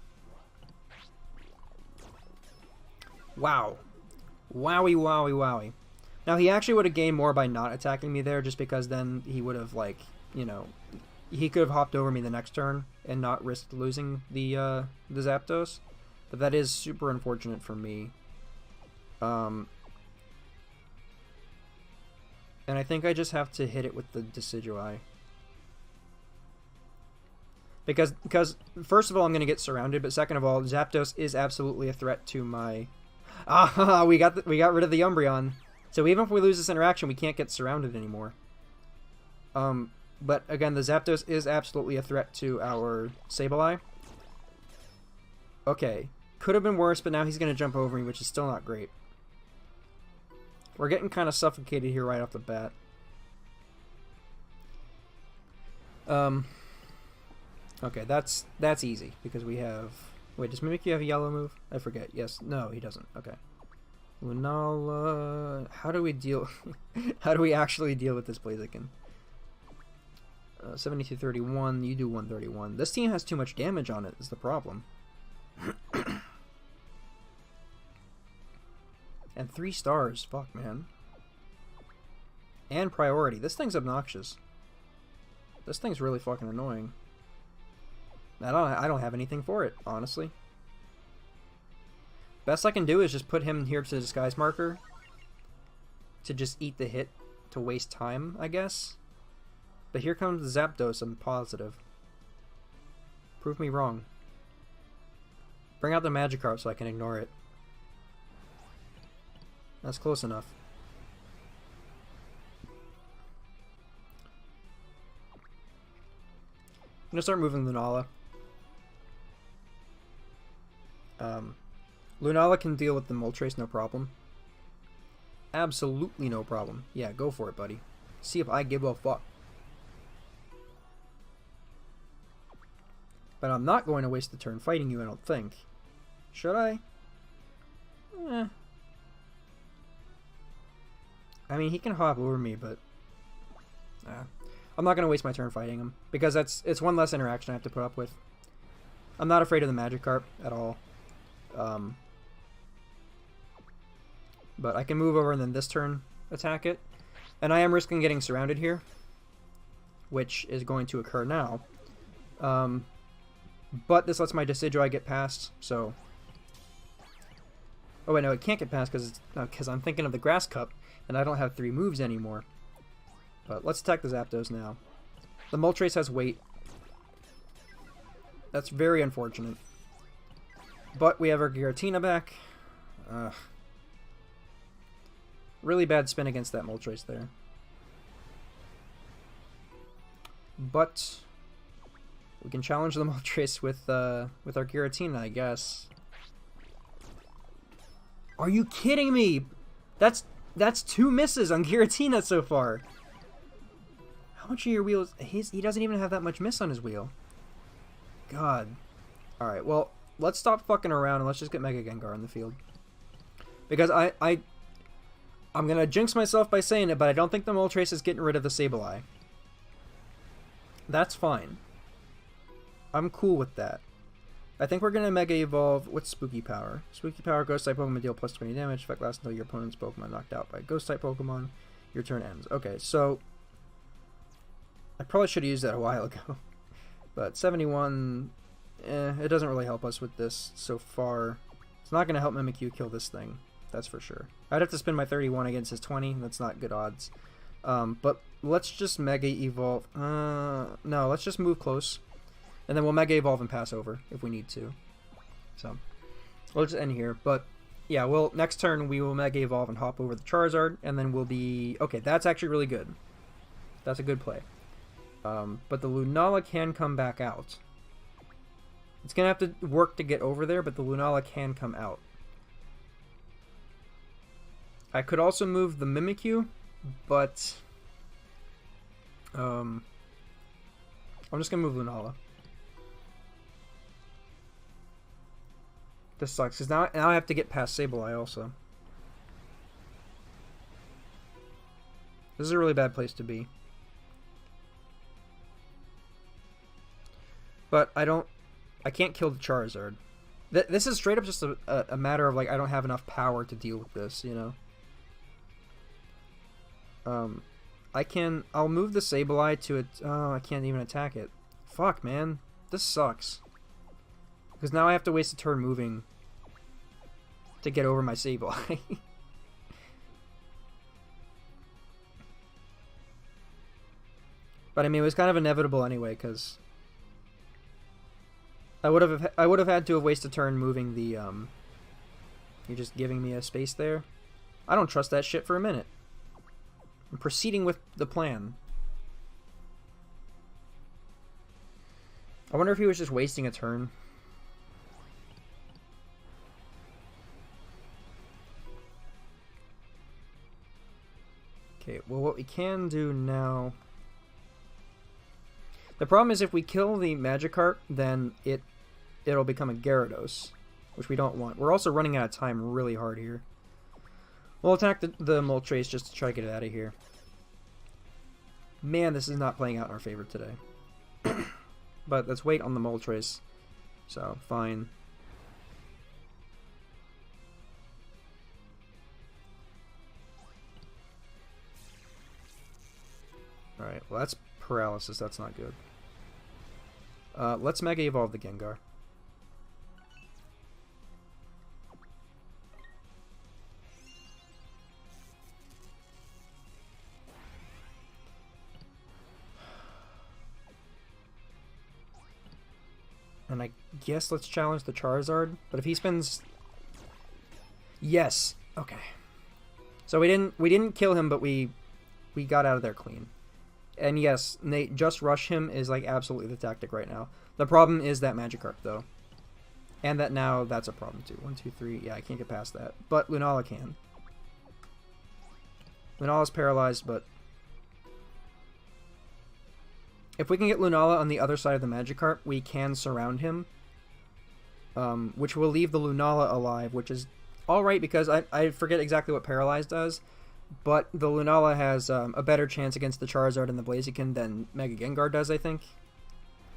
Wow. Wowie, wowie, wowie. Now, he actually would have gained more by not attacking me there, just because then he would have, like, you know, he could have hopped over me the next turn and not risked losing the Zapdos. But that is super unfortunate for me. And I think I just have to hit it with the Decidueye. Because first of all, I'm going to get surrounded, but second of all, Zapdos is absolutely a threat to my... Ah, we got rid of the Umbreon. So even if we lose this interaction, we can't get surrounded anymore. But again, the Zapdos is absolutely a threat to our Sableye. Okay, could have been worse, but now he's going to jump over me, which is still not great. We're getting kind of suffocated here right off the bat. Okay, that's easy, because we have... Wait, does Mimikyu have a yellow move? I forget. Yes. No, he doesn't. Okay. Lunala... How do we deal... How do we actually deal with this Blaziken? 7231, you do 131. This team has too much damage on it, is the problem. And 3 stars. Fuck, man. And priority. This thing's obnoxious. This thing's really fucking annoying. I don't have anything for it, honestly. Best I can do is just put him here to Disguise Marker. To just eat the hit. To waste time, I guess. But here comes the Zapdos, I'm positive. Prove me wrong. Bring out the Magikarp so I can ignore it. That's close enough. I'm gonna start moving Lunala. Lunala can deal with the Moltres, no problem. Absolutely no problem. Yeah, go for it, buddy. See if I give a fuck. But I'm not going to waste the turn fighting you, I don't think. Should I? Eh. I mean, he can hop over me, but... I'm not going to waste my turn fighting him. Because it's one less interaction I have to put up with. I'm not afraid of the Magikarp at all. But I can move over and then this turn attack it. And I am risking getting surrounded here. Which is going to occur now. But this lets my Decidueye get past, so... Oh wait, no, it can't get past because I'm thinking of the Grass Cup, and I don't have 3 moves anymore. But let's attack the Zapdos now. The Moltres has weight. That's very unfortunate. But we have our Giratina back. Really bad spin against that Moltres there. But we can challenge the Moltres with our Giratina, I guess. Are you kidding me? That's 2 misses on Giratina so far. How much of your wheels? He doesn't even have that much miss on his wheel. God. All right. Well, let's stop fucking around and let's just get Mega Gengar in the field. Because I'm gonna jinx myself by saying it, but I don't think the Moltres is getting rid of the Sableye. That's fine. I'm cool with that. I think we're going to Mega Evolve with Spooky Power. Spooky Power, Ghost type Pokemon deal plus 20 damage. Effect lasts until your opponent's Pokemon knocked out by Ghost type Pokemon. Your turn ends. Okay, so I probably should have used that a while ago. But 71, it doesn't really help us with this so far. It's not going to help Mimikyu kill this thing. That's for sure. I'd have to spend my 31 against his 20. That's not good odds. But let's just Mega Evolve. No, let's just move close. And then we'll Mega Evolve and pass over if we need to. So, we'll just end here. But, yeah, next turn we will Mega Evolve and hop over the Charizard. And then we'll be... Okay, that's actually really good. That's a good play. But the Lunala can come back out. It's going to have to work to get over there, but the Lunala can come out. I could also move the Mimikyu, but I'm just going to move Lunala. This sucks, because now I have to get past Sableye also. This is a really bad place to be. But I can't kill the Charizard. This is straight up just a matter of, like, I don't have enough power to deal with this, you know? I'll move the Sableye to it. Oh, I can't even attack it. Fuck, man. This sucks. Because now I have to waste a turn moving to get over my Sableye. But I mean, it was kind of inevitable anyway, because I would have had to have wasted a turn moving the You're just giving me a space there. I don't trust that shit for a minute. I'm proceeding with the plan. I wonder if he was just wasting a turn. Okay, well, what we can do now... The problem is if we kill the Magikarp, then it'll become a Gyarados, which we don't want. We're also running out of time really hard here. We'll attack the Moltres just to try to get it out of here. Man, this is not playing out in our favor today. But let's wait on the Moltres. So, fine. Alright, well that's paralysis, that's not good. Let's Mega Evolve the Gengar. And I guess let's challenge the Charizard, but if he spends... Yes! Okay. So we didn't kill him, but we got out of there clean. And yes, Nate, just rush him is like absolutely the tactic right now. The problem is that Magikarp though. And that now that's a problem too. 1, 2, 3. Yeah, I can't get past that. But Lunala can. Lunala's paralyzed, but if we can get Lunala on the other side of the Magikarp, we can surround him. Which will leave the Lunala alive, which is alright because I forget exactly what Paralyzed does. But the Lunala has a better chance against the Charizard and the Blaziken than Mega Gengar does, I think.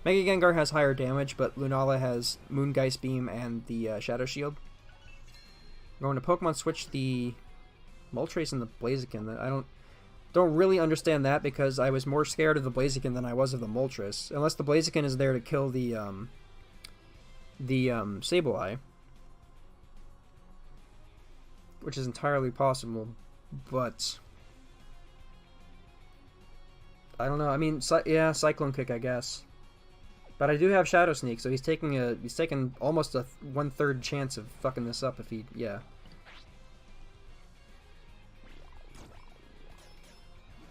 Mega Gengar has higher damage, but Lunala has Moongeist Beam and the Shadow Shield. I'm going to Pokemon Switch the Moltres and the Blaziken. I don't really understand that because I was more scared of the Blaziken than I was of the Moltres. Unless the Blaziken is there to kill the Sableye. Which is entirely possible. But I don't know. I mean, yeah, Cyclone Kick, I guess. But I do have Shadow Sneak, so he's taking almost a 1/3 chance of fucking this up if he, yeah.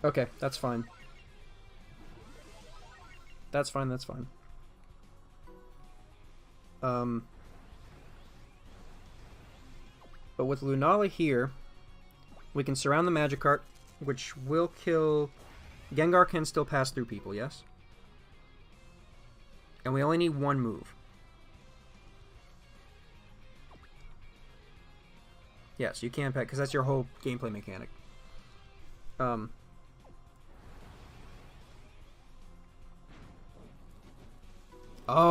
Okay, that's fine. That's fine. That's fine. But with Lunala here, we can surround the Magikarp, which will kill... Gengar can still pass through people, yes? And we only need one move. Yes, you can pet, because that's your whole gameplay mechanic. Oh,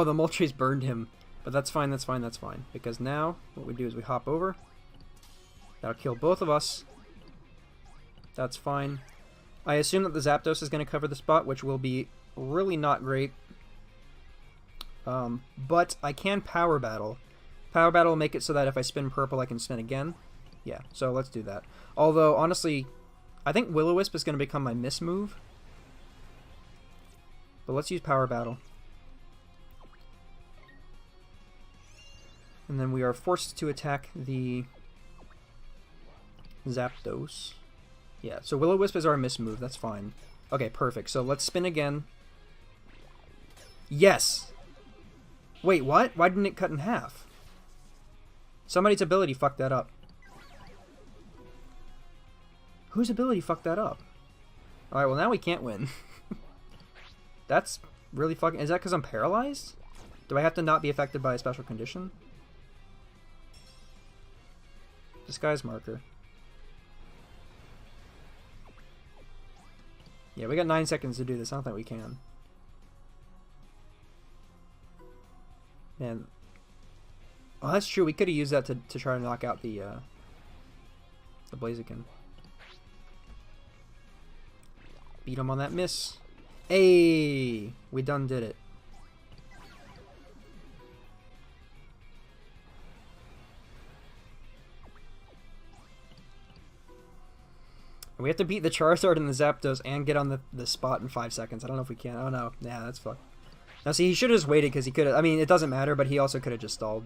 the Moltres burned him. But that's fine, that's fine, that's fine. Because now, what we do is we hop over. That'll kill both of us. That's fine. I assume that the Zapdos is going to cover the spot, which will be really not great. But I can Power Battle. Power Battle will make it so that if I spin purple, I can spin again. Yeah, so let's do that. Although, honestly, I think Will-O-Wisp is going to become my miss move. But let's use Power Battle. And then we are forced to attack the Zapdos. Yeah, so Will-O-Wisp is our miss move. That's fine. Okay, perfect. So let's spin again. Yes! Wait, what? Why didn't it cut in half? Somebody's ability fucked that up. Whose ability fucked that up? Alright, well now we can't win. That's really fucking... Is that because I'm paralyzed? Do I have to not be affected by a special condition? Disguise marker. Yeah, we got 9 seconds to do this. I don't think we can. Man. Oh, that's true. We could have used that to try to knock out the Blaziken. Beat him on that miss. Hey! We done did it. We have to beat the Charizard and the Zapdos and get on the spot in 5 seconds. I don't know if we can. Oh no. Yeah, that's fucked. Now see, he should have just waited because he could have... I mean, it doesn't matter, but he also could have just stalled.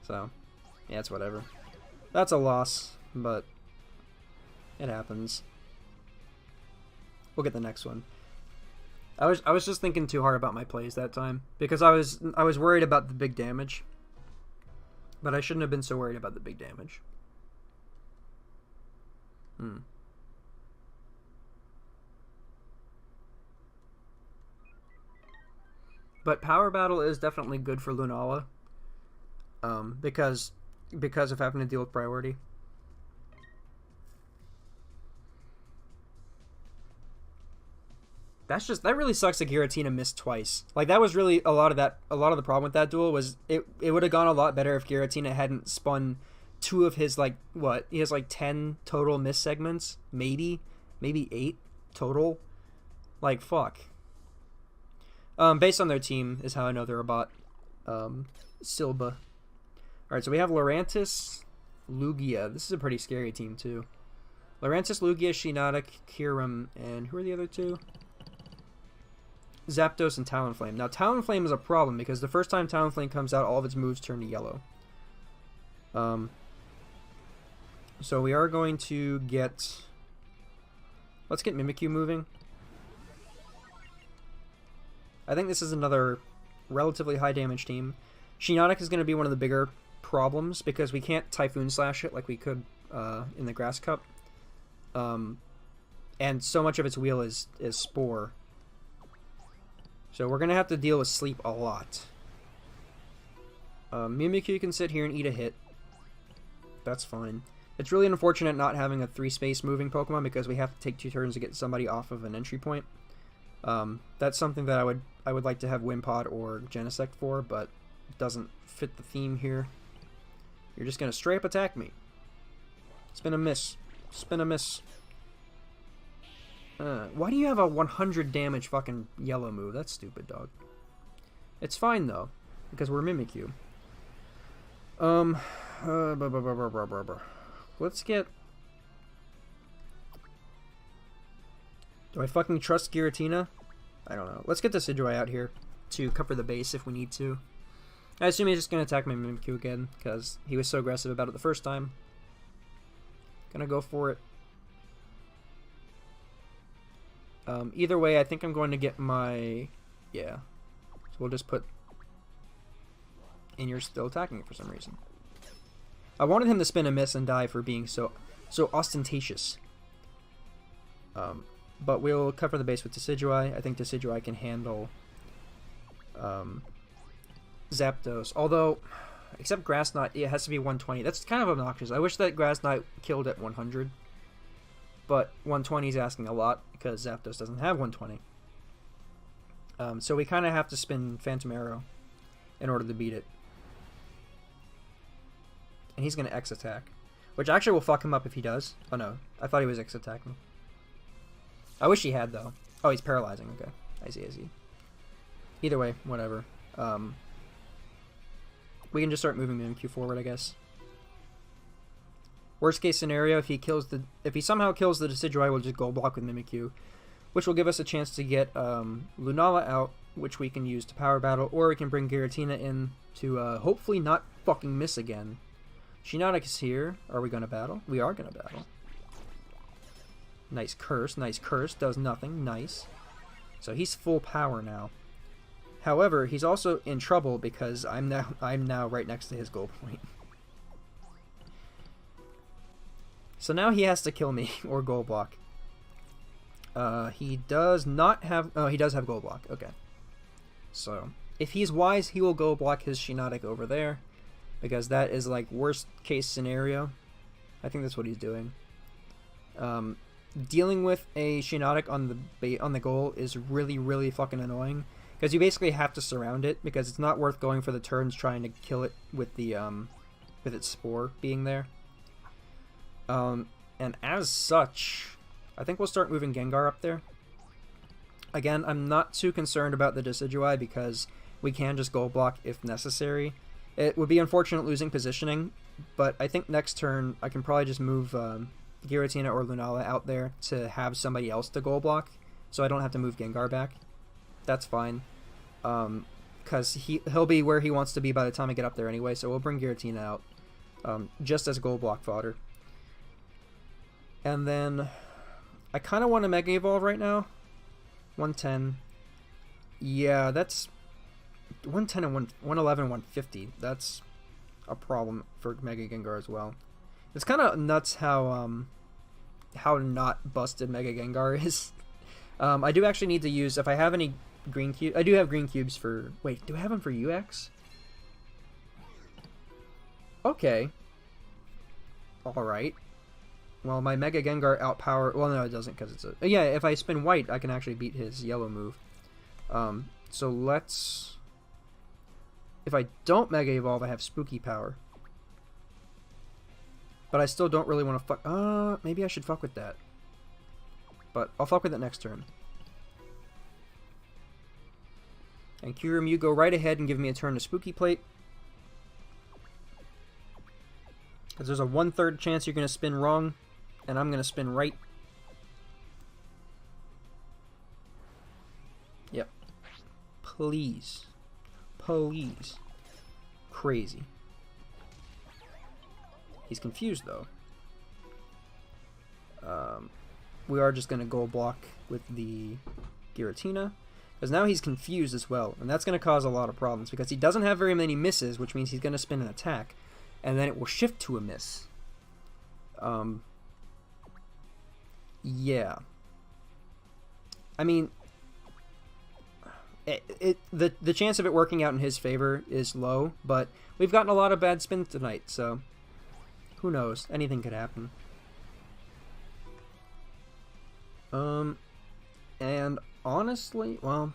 So, yeah, it's whatever. That's a loss, but it happens. We'll get the next one. I was just thinking too hard about my plays that time because I was worried about the big damage. But I shouldn't have been so worried about the big damage. But Power Battle is definitely good for Lunala. Because of having to deal with priority. That really sucks that Giratina missed twice. Like that was really a lot of the problem with that duel was it would have gone a lot better if Giratina hadn't spun 2 of his like what? He has like 10 total miss segments, maybe 8 total. Like fuck. Based on their team is how I know they're a bot. Silba. Alright, so we have Lurantis, Lugia. This is a pretty scary team too. Lurantis, Lugia, Shiinotic, Kyurem, and who are the other 2? Zapdos and Talonflame. Now, Talonflame is a problem because the first time Talonflame comes out, all of its moves turn to yellow. So we are going to get... Let's get Mimikyu moving. I think this is another relatively high damage team. Shiinotic is going to be one of the bigger problems because we can't Typhoon Slash it like we could in the Grass Cup. And so much of its wheel is Spore. So we're going to have to deal with Sleep a lot. Mimikyu can sit here and eat a hit. That's fine. It's really unfortunate not having a 3-space moving Pokemon because we have to take 2 turns to get somebody off of an entry point. That's something that I would like to have Wimpod or Genesect for, but it doesn't fit the theme here. You're just going to straight up attack me. Spin a miss. Spin a miss. Why do you have a 100 damage fucking yellow move? That's stupid, dog. It's fine, though, because we're Mimikyu. Let's get... Do I fucking trust Giratina? I don't know. Let's get the Decidueye out here to cover the base if we need to. I assume he's just going to attack my Mimikyu again, because he was so aggressive about it the first time. Gonna go for it. Either way, I think I'm going to get my... Yeah. So we'll just put... And you're still attacking it for some reason. I wanted him to spin a miss and die for being so ostentatious. But we'll cover the base with Decidueye. I think Decidueye can handle Zapdos. Although, except Grass Knot, it has to be 120. That's kind of obnoxious. I wish that Grass Knot killed at 100. But 120 is asking a lot because Zapdos doesn't have 120. So we kind of have to spin Phantom Arrow in order to beat it. And he's going to X-Attack. Which actually will fuck him up if he does. Oh no, I thought he was X-Attacking. I wish he had, though. Oh, he's paralyzing. Okay. I see, I see. Either way, whatever. We can just start moving Mimikyu forward, I guess. Worst case scenario, if he somehow kills the Decidueye, we'll just Gold Block with Mimikyu, which will give us a chance to get Lunala out, which we can use to Power Battle, or we can bring Giratina in to hopefully not fucking miss again. Shiinotic is here. Are we going to battle? We are going to battle. Nice curse, does nothing, nice. So he's full power now. However, he's also in trouble because I'm now right next to his goal point. So now he has to kill me or goal block. He does not have... Oh, he does have goal block. Okay. So, if he's wise, he will goal block his Shiinotic over there. Because that is, like, worst case scenario. I think that's what he's doing. Dealing with a Shiinotic on the goal is really, really fucking annoying. Because you basically have to surround it. Because it's not worth going for the turns trying to kill it with the, with its spore being there. And as such... I think we'll start moving Gengar up there. Again, I'm not too concerned about the Decidueye because we can just goal block if necessary. It would be unfortunate losing positioning, but I think next turn I can probably just move Giratina or Lunala out there to have somebody else to goal block, so I don't have to move Gengar back. That's fine, because he'll be where he wants to be by the time I get up there anyway, so we'll bring Giratina out just as goal block fodder. And then... I kind of want to Mega Evolve right now. 110. Yeah, that's... 110 and 111 and 150. That's a problem for Mega Gengar as well. It's kind of nuts how not busted Mega Gengar is. I do actually need to use... If I have any green cubes... I do have green cubes for... Wait, do I have them for UX? Okay. Alright. Well, my Mega Gengar outpower... Well, no, it doesn't because it's a... Yeah, if I spin white, I can actually beat his yellow move. So let's... If I don't Mega Evolve, I have Spooky Power. But I still don't really want to fuck... maybe I should fuck with that. But I'll fuck with it next turn. And Kyurem, you go right ahead and give me a turn to Spooky Plate. Because there's a 1/3 chance you're going to spin wrong. And I'm going to spin right. Yep. Please. Please. Crazy. He's confused, though. We are just going to goal block with the Giratina. Because now he's confused as well. And that's going to cause a lot of problems. Because he doesn't have very many misses, which means he's going to spin an attack. And then it will shift to a miss. Yeah. I mean, the chance of it working out in his favor is low, but we've gotten a lot of bad spins tonight, so who knows? Anything could happen. And honestly, well,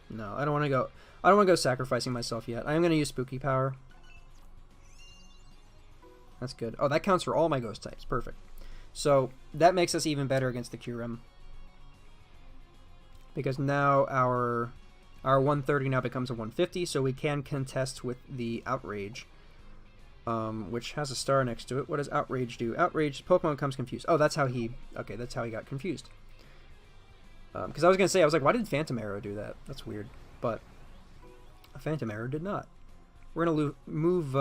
no, I don't want to go sacrificing myself yet. I am going to use Spooky Power. That's good. Oh, that counts for all my ghost types. Perfect. So that makes us even better against the Kyurem. Because now our 130 now becomes a 150, so we can contest with the Outrage. Which has a star next to it. What does Outrage do? Outrage, Pokemon becomes confused. Oh, that's how he... Okay, that's how he got confused. Because I was going to say, I was like, why did Phantom Arrow do that? That's weird. But Phantom Arrow did not. We're going to move...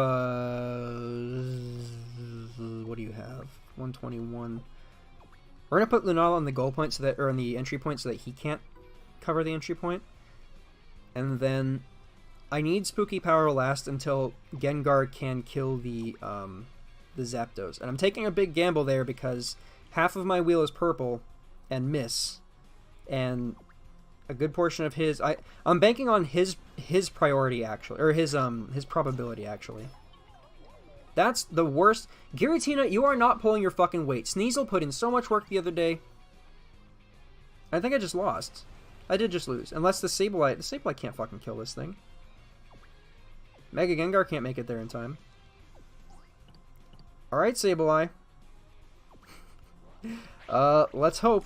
what do you have? 121. We're going to put Lunala on the goal point, so that, or on the entry point, so that he can't cover the entry point. And then I need Spooky Power last until Gengar can kill the Zapdos. And I'm taking a big gamble there because half of my wheel is purple and miss. And a good portion of his... I'm banking on his priority, actually. Or his probability, actually. That's the worst. Giratina, you are not pulling your fucking weight. Sneasel put in so much work the other day. I think I just lost. I did just lose. Unless the Sableye... The Sableye can't fucking kill this thing. Mega Gengar can't make it there in time. Alright, Sableye. Let's hope.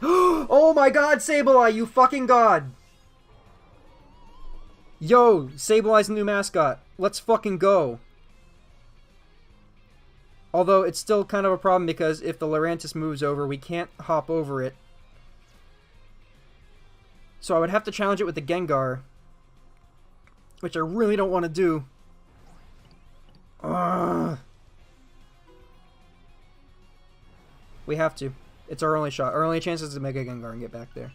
Oh my god, Sableye, you fucking god! Yo, Sableye's new mascot. Let's fucking go. Although, it's still kind of a problem because if the Lurantis moves over, we can't hop over it. So I would have to challenge it with the Gengar. Which I really don't want to do. Ugh. We have to. It's our only shot. Our only chance is to Mega Gengar and get back there.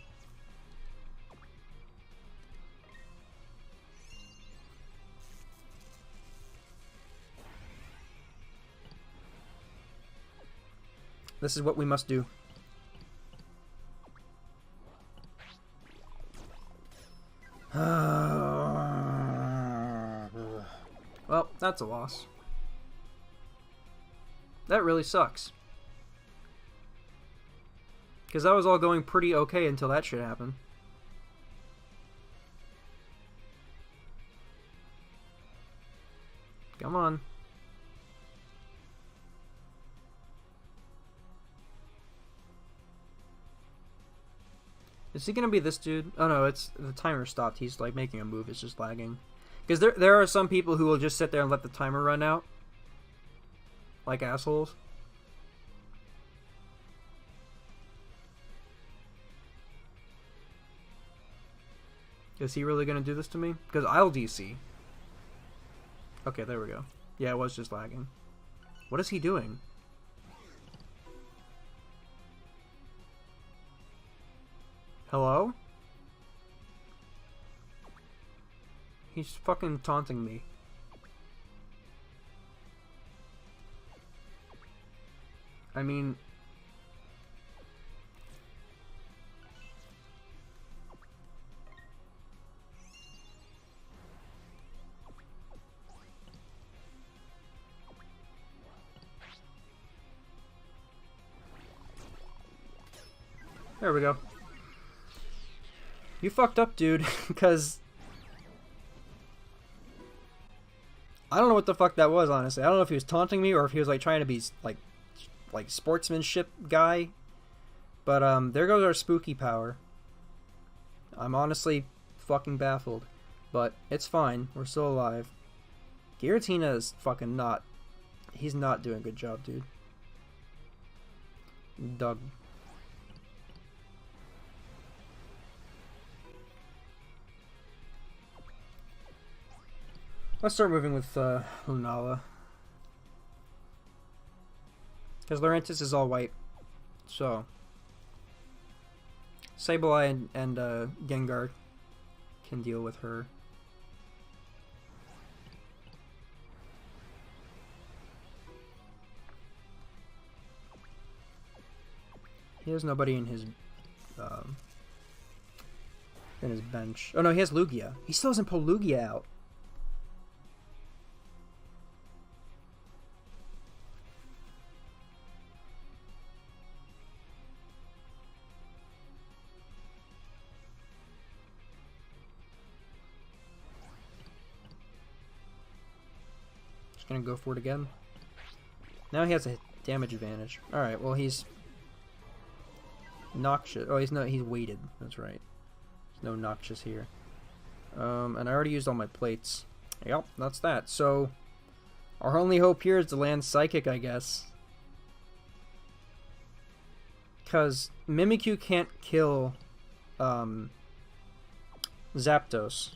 This is what we must do. Well, that's a loss. That really sucks. Because that was all going pretty okay until that shit happened. Come on. Is he gonna be this dude? Oh no, it's the timer stopped. He's like making a move. It's just lagging. Because there are some people who will just sit there and let the timer run out. Like assholes. Is he really gonna do this to me? Because I'll DC. Okay, there we go. Yeah, it was just lagging. What is he doing? Hello? He's fucking taunting me. I mean... There we go. You fucked up, dude, because... I don't know what the fuck that was, honestly. I don't know if he was taunting me or if he was, like, trying to be, like sportsmanship guy. But, there goes our spooky power. I'm honestly fucking baffled. But, it's fine. We're still alive. Giratina is fucking not... He's not doing a good job, dude. Doug. Let's start moving with Lunala. Because Lurantis is all white. So. Sableye and Gengar can deal with her. He has nobody in his bench. Oh no, he has Lugia. He still doesn't pull Lugia out. Gonna go for it again. Now he has a damage advantage. Alright, well he's Noxious. Oh, he's weighted. That's right. There's no Noxious here. And I already used all my plates. Yep, that's that. So our only hope here is to land Psychic, I guess. Because Mimikyu can't kill Zapdos.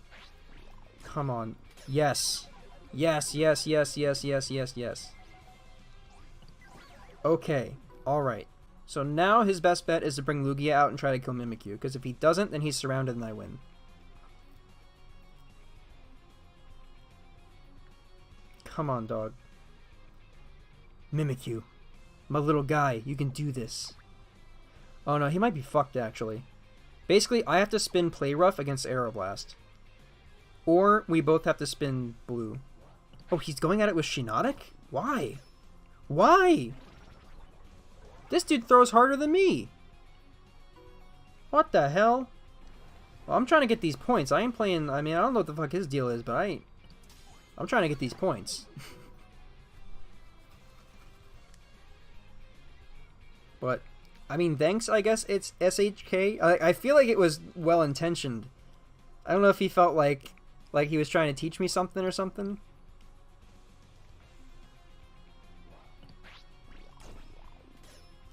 Come on. Yes. Yes, yes, yes, yes, yes, yes, yes. Okay, alright. So now his best bet is to bring Lugia out and try to kill Mimikyu, because if he doesn't, then he's surrounded and I win. Come on, dog. Mimikyu. My little guy, you can do this. Oh no, he might be fucked, actually. Basically, I have to spin Play Rough against Aeroblast. Or we both have to spin Blue. Oh, he's going at it with Shiinotic? Why? Why? This dude throws harder than me. What the hell? Well, I'm trying to get these points. I ain't playing... I mean, I don't know what the fuck his deal is, but I'm trying to get these points. But, I mean, thanks, I guess it's SHK. I feel like it was well-intentioned. I don't know if he felt like he was trying to teach me something or something.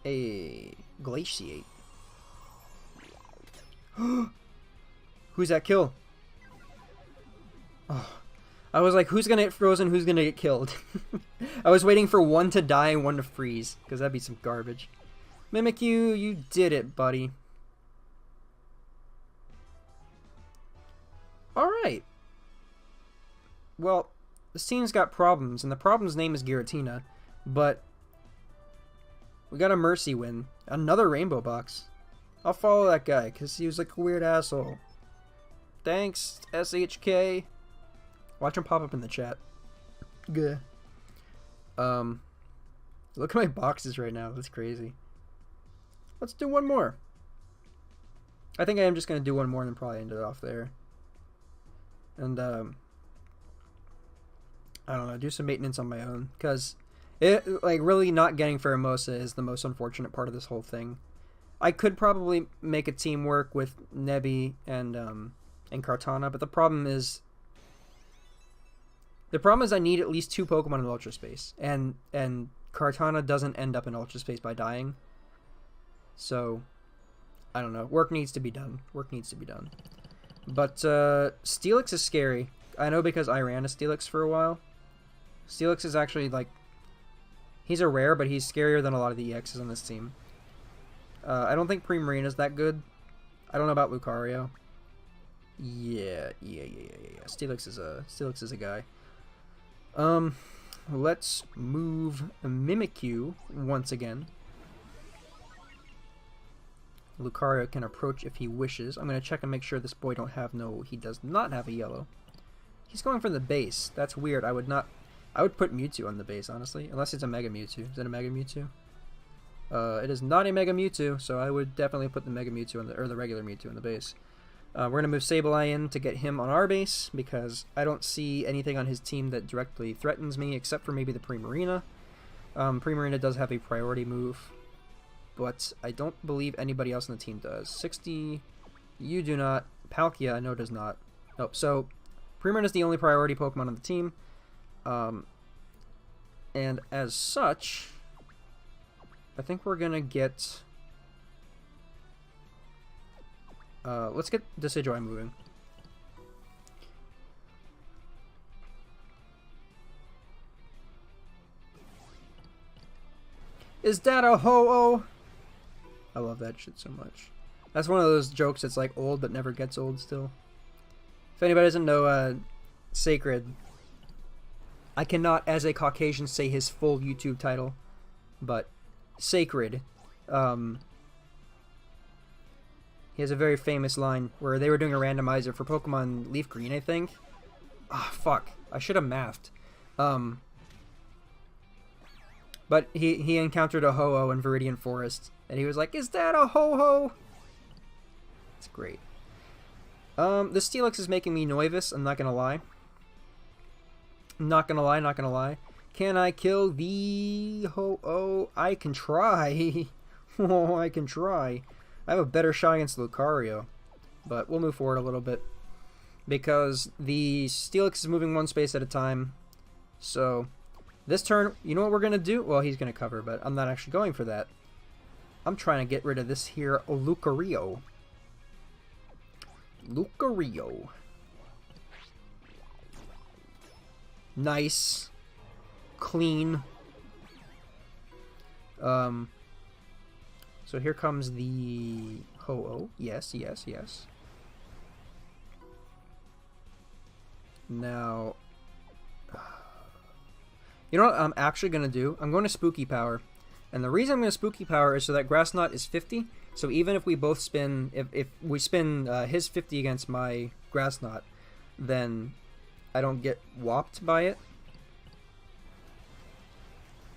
A Glaciate. Who's that kill? Oh, I was like, who's gonna get frozen? Who's gonna get killed? I was waiting for one to die and one to freeze, because that'd be some garbage. Mimikyu, you did it, buddy. Alright. Well, this team's got problems, and the problem's name is Giratina, but We got a Mercy win. Another Rainbow Box. I'll follow that guy, because he was like a weird asshole. Thanks, SHK. Watch him pop up in the chat. Good. Look at my boxes right now. That's crazy. Let's do one more. I think I am just going to do one more and then probably end it off there. And, I don't know, do some maintenance on my own. Because, really not getting Pheromosa is the most unfortunate part of this whole thing. I could probably make a team work with Nebby and Kartana, but the problem is I need at least 2 Pokemon in Ultra Space, and Kartana doesn't end up in Ultra Space by dying. So, I don't know. Work needs to be done. Work needs to be done. But Steelix is scary. I know because I ran a Steelix for a while. Steelix is actually like, he's a rare, but he's scarier than a lot of the EXs on this team. I don't think Primarina's that good. I don't know about Lucario. Yeah. Steelix is a guy. Let's move Mimikyu once again. Lucario can approach if he wishes. I'm gonna check and make sure this boy he does not have a yellow. He's going for the base. That's weird. I would put Mewtwo on the base, honestly, unless it's a Mega Mewtwo. Is it a Mega Mewtwo? It is not a Mega Mewtwo, so I would definitely put the Mega Mewtwo or the regular Mewtwo on the base. We're going to move Sableye in to get him on our base, because I don't see anything on his team that directly threatens me, except for maybe the Primarina. Primarina does have a priority move, but I don't believe anybody else on the team does. 60, you do not. Palkia, I know does not. Nope, so Primarina is the only priority Pokemon on the team. And as such, I think we're going to get... let's get Decidueye moving. Is that a ho-oh? I love that shit so much. That's one of those jokes that's like old but never gets old still. If anybody doesn't know, Sacred, I cannot as a Caucasian say his full YouTube title, but Sacred, he has a very famous line where they were doing a randomizer for Pokemon Leaf Green, I think. Ah, fuck. I should have mathed. But he encountered a Ho-Oh in Viridian Forest, and he was like, "Is that a Ho-Ho?" It's great. The Steelix is making me nervous, I'm not gonna lie. Not gonna lie. Can I kill the Ho-Oh? I can try. Oh, I can try. I have a better shot against Lucario, but we'll move forward a little bit because the Steelix is moving one space at a time. So this turn, you know what we're going to do? Well, he's going to cover, but I'm not actually going for that. I'm trying to get rid of this here Lucario. Nice. Clean. So here comes the Ho-Oh. Yes. Now, you know what I'm actually going to do? I'm going to Spooky Power. And the reason I'm going to Spooky Power is so that Grass Knot is 50. So even if we both spin, if we spin his 50 against my Grass Knot, then I don't get whopped by it.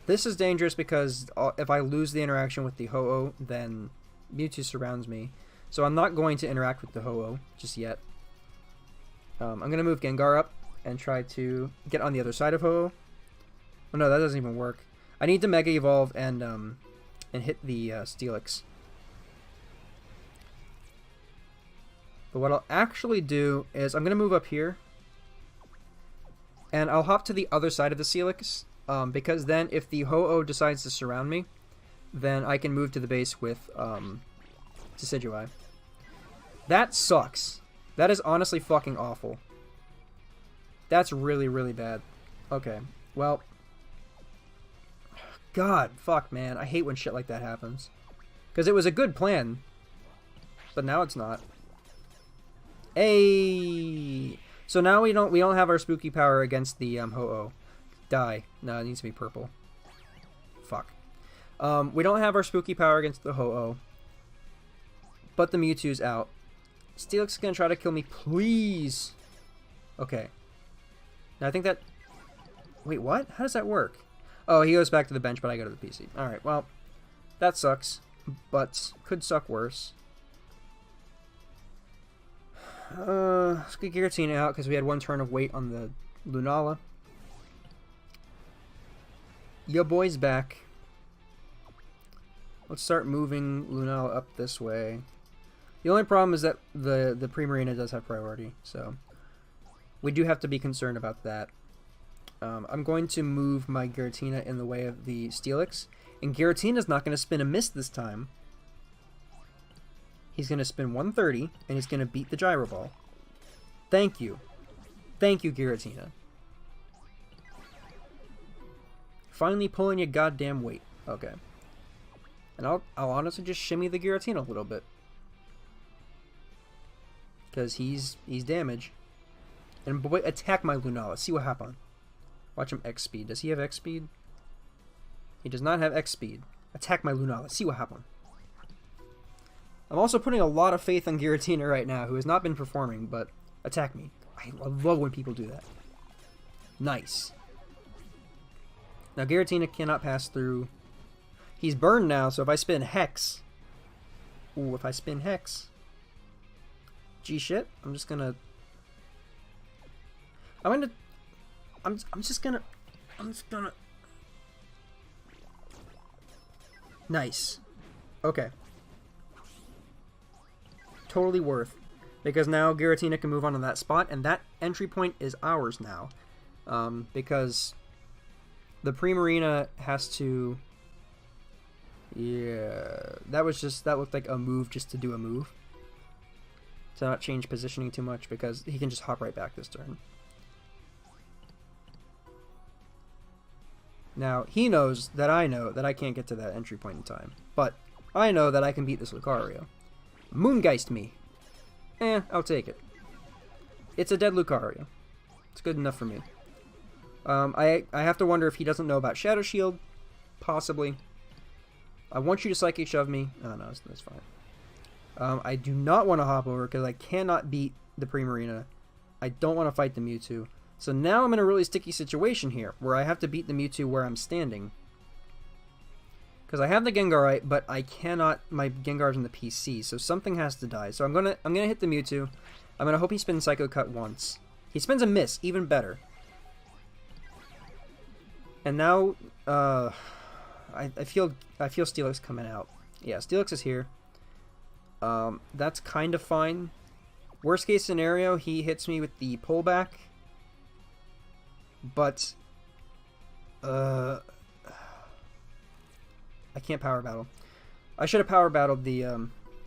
This is dangerous because if I lose the interaction with the Ho-Oh, then Mewtwo surrounds me. So I'm not going to interact with the Ho-Oh just yet. I'm going to move Gengar up and try to get on the other side of Ho-Oh. Oh no, that doesn't even work. I need to Mega Evolve and hit the Steelix. But what I'll actually do is I'm going to move up here. And I'll hop to the other side of the Steelix. Because then if the Ho-Oh decides to surround me, then I can move to the base with Decidueye. That sucks. That is honestly fucking awful. That's really, really bad. Okay, well. God, fuck, man. I hate when shit like that happens. Because it was a good plan. But now it's not. Hey! So now we don't have our Spooky Power against the Ho-Oh. Die. No, it needs to be purple. Fuck. We don't have our spooky power against the Ho-Oh. But the Mewtwo's out. Steelix is going to try to kill me. Please. Okay. Now I think that... Wait, what? How does that work? Oh, he goes back to the bench, but I go to the PC. Alright, well, that sucks. But could suck worse. Let's get Giratina out because we had one turn of weight on the Lunala. Yo boy's back. Let's start moving Lunala up this way. The only problem is that the Primarina does have priority, so we do have to be concerned about that. I'm going to move my Giratina in the way of the Steelix, and Giratina's not going to spin a mist this time. He's going to spin 130, and he's going to beat the Gyro Ball. Thank you. Thank you, Giratina. Finally pulling your goddamn weight. Okay. And I'll honestly just shimmy the Giratina a little bit. Because he's damage. And boy, attack my Lunala. See what happens. Watch him X speed. Does he have X speed? He does not have X speed. Attack my Lunala. See what happens. I'm also putting a lot of faith on Giratina right now, who has not been performing, but attack me. I love when people do that. Nice. Now Giratina cannot pass through. He's burned now, so if I spin Hex... Ooh, if I spin Hex... Gee shit, I'm just gonna... I'm just gonna... Nice. Okay. Totally worth. Because now Giratina can move on to that spot, and that entry point is ours now. Because the Primarina has to... Yeah, that looked like a move just to do a move. To not change positioning too much, because he can just hop right back this turn. Now, he knows that I know that I can't get to that entry point in time. But I know that I can beat this Lucario. Moongeist me. I'll take it. It's a dead Lucario. It's good enough for me. I have to wonder if he doesn't know about Shadow Shield. Possibly. I want you to Psychic Shove me. Oh, no, that's fine. I do not want to hop over because I cannot beat the Primarina. I don't want to fight the Mewtwo. So now I'm in a really sticky situation here, where I have to beat the Mewtwo where I'm standing. Because I have the Gengarite, but I cannot... My Gengar's in the PC, so something has to die. So I'm gonna hit the Mewtwo. I'm gonna hope he spins Psycho Cut once. He spins a miss, even better. And now, I feel Steelix coming out. Yeah, Steelix is here. That's kind of fine. Worst case scenario, he hits me with the pullback. But, I can't power battle. I should have power battled the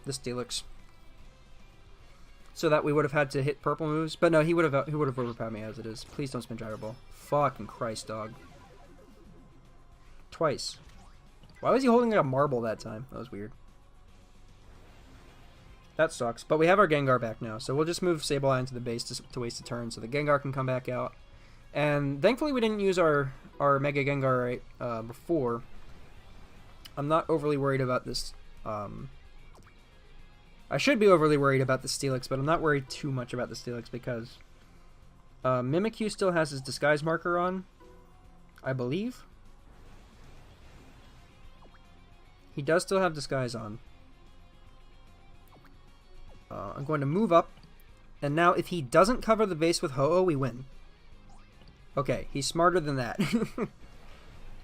Steelix. So that we would have had to hit purple moves. But no, he would have overpowered me as it is. Please don't spin Gyro Ball. Fucking Christ, dog. Twice. Why was he holding like a marble that time? That was weird. That sucks. But we have our Gengar back now. So we'll just move Sableye into the base to waste a turn so the Gengar can come back out. And thankfully we didn't use our Mega Gengar right before. I'm not overly worried about this. I should be overly worried about the Steelix, but I'm not worried too much about the Steelix because Mimikyu still has his Disguise marker on, I believe. He does still have Disguise on. I'm going to move up, and now if he doesn't cover the base with Ho-Oh, we win. Okay, he's smarter than that.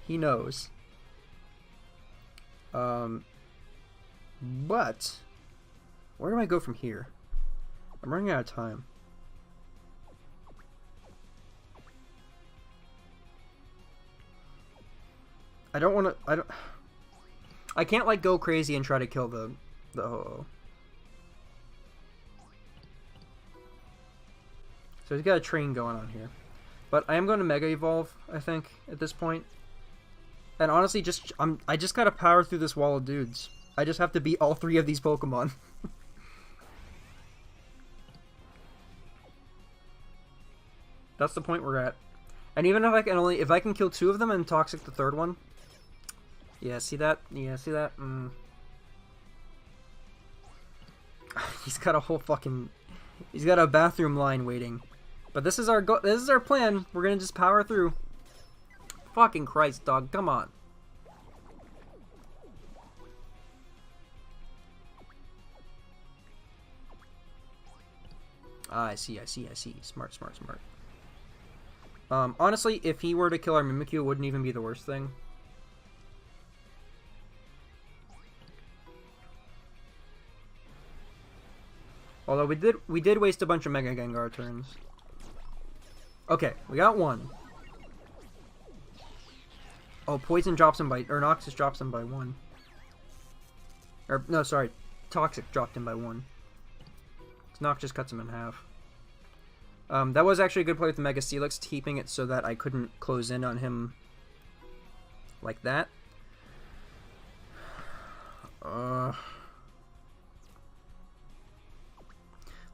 He knows. But where do I go from here? I'm running out of time. I don't want to. I can't like go crazy and try to kill the Ho-Oh. So he's got a train going on here. But I am going to Mega Evolve, I think, at this point. And honestly, I just gotta power through this wall of dudes. I just have to beat all 3 of these Pokemon. That's the point we're at. And even if I can kill 2 of them and Toxic the 3rd one, Yeah, see that? Yeah, see that? He's got a whole fucking... He's got a bathroom line waiting. But this is our this is our plan. We're gonna just power through. Fucking Christ, dog. Come on. Ah, I see. Smart. Honestly, if he were to kill our Mimikyu, it wouldn't even be the worst thing. Although we did waste a bunch of Mega Gengar turns. Okay, we got one. Oh, Poison drops him by... Or Noxus drops him by 1. Or, no, sorry. Toxic dropped him by 1. Noxus cuts him in half. That was actually a good play with the Mega Steelix, keeping it so that I couldn't close in on him like that.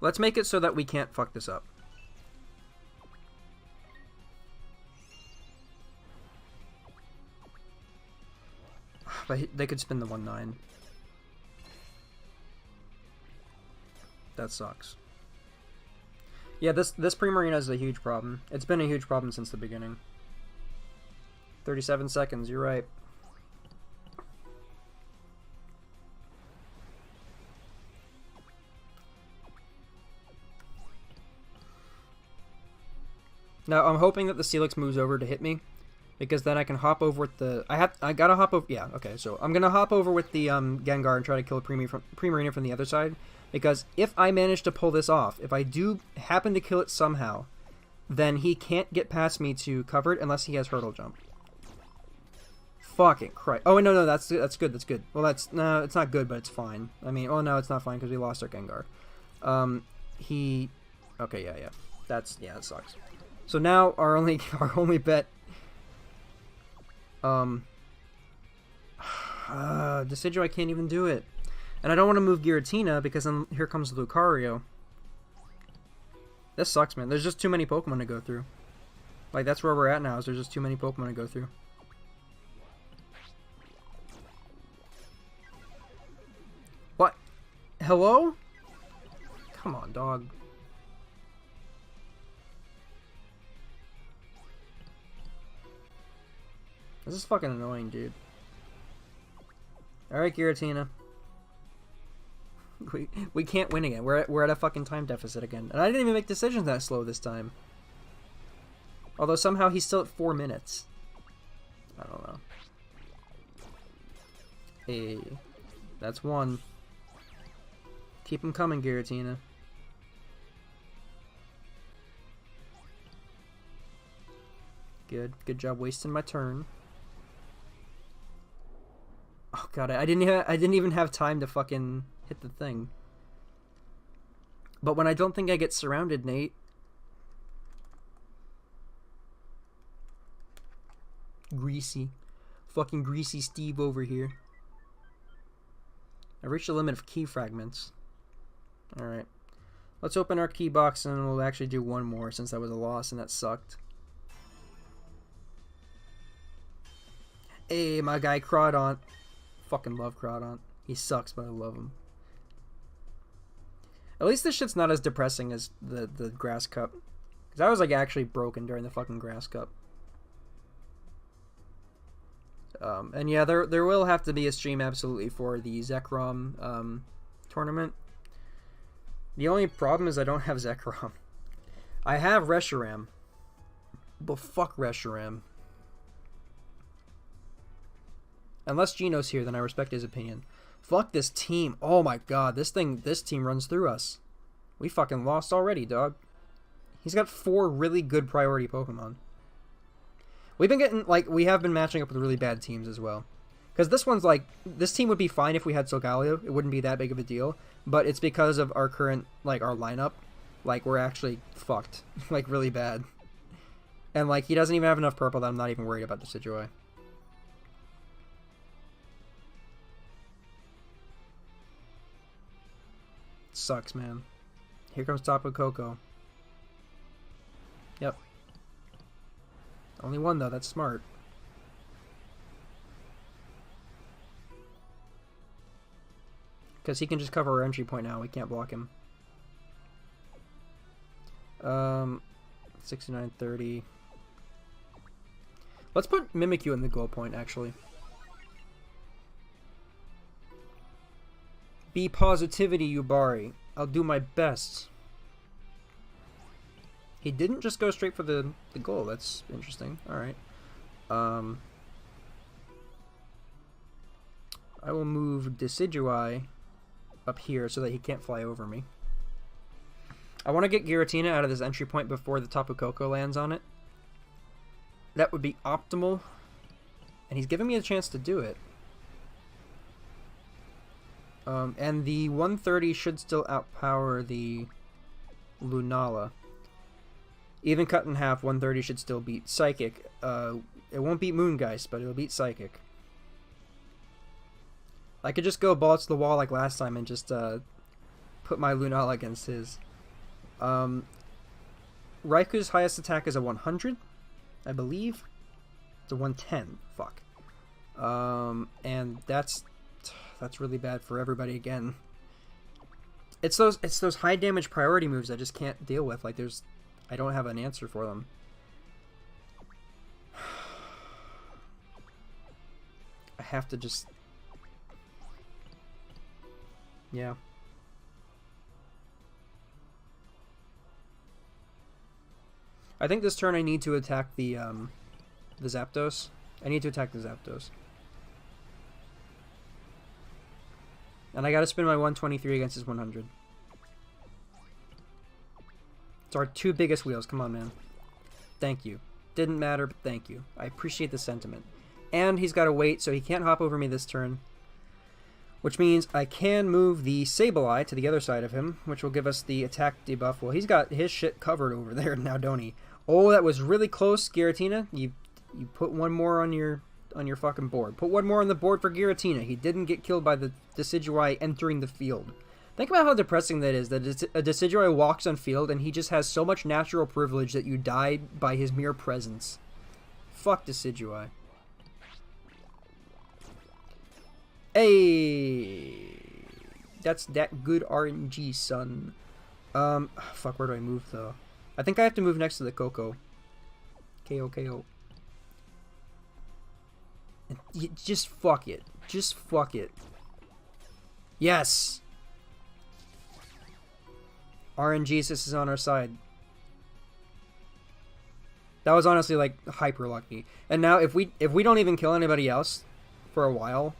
Let's make it so that we can't fuck this up. But they could spin the 1-9. That sucks. Yeah, this Primarina is a huge problem. It's been a huge problem since the beginning. 37 seconds, you're right. Now, I'm hoping that the Steelix moves over to hit me, because then I can hop over with the... I gotta hop over... Yeah, okay, so I'm gonna hop over with the Gengar and try to kill Primarina from the other side, because if I manage to pull this off, if I do happen to kill it somehow, then he can't get past me to cover it unless he has Hurdle Jump. Fucking Christ. Oh, no, that's good. Well, no, it's not good, but it's fine. I mean, oh no, it's not fine because we lost our Gengar. Okay, yeah. That sucks. So now our only bet... Decidueye, I can't even do it. And I don't want to move Giratina because then here comes Lucario. This sucks, man. There's just too many Pokemon to go through. Like, that's where we're at now, is there's just too many Pokemon to go through. What? Hello? Come on, dog. This is fucking annoying, dude. Alright, Giratina. We can't win again. We're at a fucking time deficit again. And I didn't even make decisions that slow this time. Although somehow he's still at 4 minutes. I don't know. Hey. That's 1. Keep him coming, Giratina. Good job wasting my turn. Oh god, I didn't even have time to fucking hit the thing. But when I don't think I get surrounded, Nate. Greasy. Fucking greasy Steve over here. I reached the limit of key fragments. Alright. Let's open our key box and we'll actually do one more since that was a loss and that sucked. Hey, my guy Crawdaunt. Fucking love Crawdaunt. He sucks, but I love him. At least this shit's not as depressing as the Grass Cup. Because I was like actually broken during the fucking Grass Cup. And yeah, there will have to be a stream absolutely for the Zekrom tournament. The only problem is I don't have Zekrom. I have Reshiram. But fuck Reshiram. Unless Gino's here, then I respect his opinion. Fuck this team. Oh my god, this team runs through us. We fucking lost already, dog. He's got 4 really good priority Pokemon. We've been getting, like, we have been matching up with really bad teams as well. Because this one's like, this team would be fine if we had Solgaleo. It wouldn't be that big of a deal. But it's because of our current, like, our lineup. Like, we're actually fucked. Like, really bad. And, like, he doesn't even have enough purple that I'm not even worried about the Decidueye. Sucks, man. Here comes Tapu Koko. Yep. Only 1 though, that's smart. Because he can just cover our entry point now. We can't block him. 69-30. Let's put Mimikyu in the goal point, actually. Be positivity, Yubari. I'll do my best. He didn't just go straight for the goal. That's interesting. Alright. I will move Decidueye up here so that he can't fly over me. I want to get Giratina out of this entry point before the Tapu Koko lands on it. That would be optimal. And he's giving me a chance to do it. And the 130 should still outpower the Lunala. Even cut in half, 130 should still beat Psychic. It won't beat Moongeist, but it'll beat Psychic. I could just go balls to the wall like last time and just put my Lunala against his. Raiku's highest attack is a 100, I believe. It's a 110. Fuck. And that's really bad for everybody again. It's those high damage priority moves I just can't deal with. Like I don't have an answer for them. I have to just... Yeah. I think this turn I need to attack the Zapdos. I need to attack the Zapdos. And I gotta spin my 123 against his 100. It's our two biggest wheels. Come on, man. Thank you. Didn't matter, but thank you. I appreciate the sentiment. And he's gotta wait, so he can't hop over me this turn. Which means I can move the Sableye to the other side of him, which will give us the attack debuff. Well, he's got his shit covered over there now, don't he? Oh, that was really close, Giratina. You put one more on your fucking board. Put one more on the board for Giratina. He didn't get killed by the Decidueye entering the field. Think about how depressing that is, that a Decidueye walks on field and he just has so much natural privilege that you die by his mere presence. Fuck Decidueye. Hey! That's that good RNG, son. Fuck, where do I move, though? I think I have to move next to the Koko. KO. Just fuck it. Just fuck it. Yes! RNGesus is on our side. That was honestly, like, hyper lucky. And now, if we don't even kill anybody else for a while...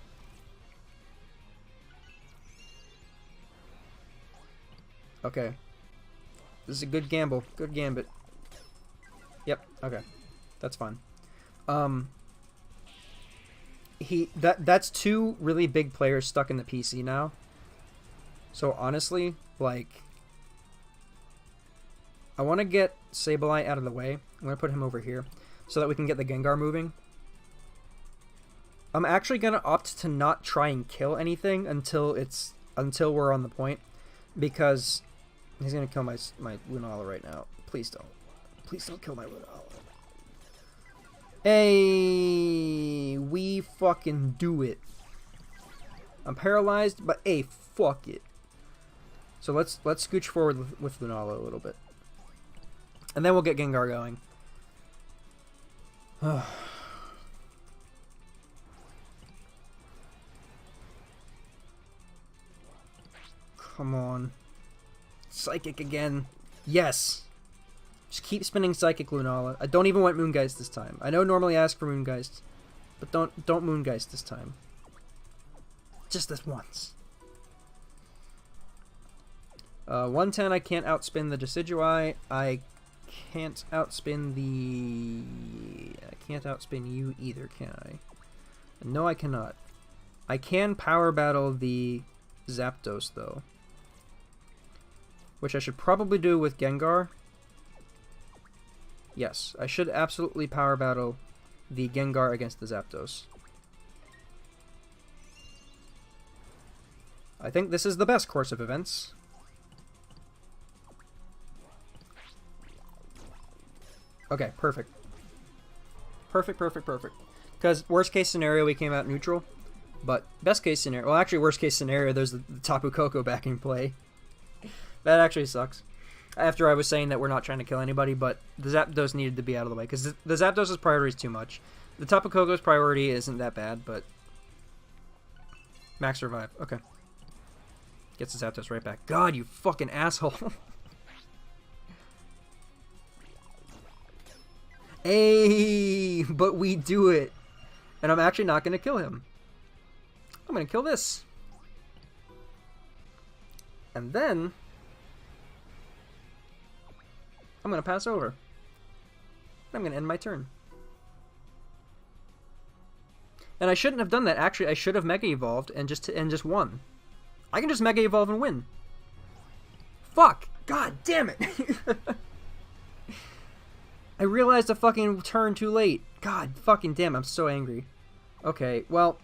Okay. This is a good gamble. Good gambit. Yep, okay. That's fine. That's two really big players stuck in the PC now. So honestly, like, I want to get Sableye out of the way. I'm going to put him over here so that we can get the Gengar moving. I'm actually going to opt to not try and kill anything until we're on the point, because he's going to kill my Lunala right now. Please don't. Please don't kill my Lunala. Hey, we fucking do it. I'm paralyzed, but hey, fuck it. So let's scooch forward with Lunala a little bit. And then we'll get Gengar going. Come on. Psychic again. Yes. Just keep spinning Psychic, Lunala. I don't even want Moongeist this time. I know normally I ask for Moongeist, but don't Moongeist this time. Just this once. 110, I can't outspin the Decidueye. I can't outspin you either, can I? No, I cannot. I can power battle the Zapdos, though. Which I should probably do with Gengar. Yes, I should absolutely power battle the Gengar against the Zapdos. I think this is the best course of events. Okay, perfect. Perfect. Because worst case scenario, we came out neutral. But best case scenario, well, actually, worst case scenario, there's the Tapu Koko back in play. That actually sucks. After I was saying that we're not trying to kill anybody, but the Zapdos needed to be out of the way because the Zapdos' priority is too much. The Tapu Koko's priority isn't that bad, but max revive. Okay. Gets the Zapdos right back. God, you fucking asshole. Hey, but we do it. And I'm actually not going to kill him. I'm going to kill this. And then I'm going to pass over. I'm going to end my turn. And I shouldn't have done that. Actually, I should have Mega Evolved and just won. I can just Mega Evolve and win. Fuck. God damn it. I realized a fucking turn too late. God fucking damn, I'm so angry. Okay, well.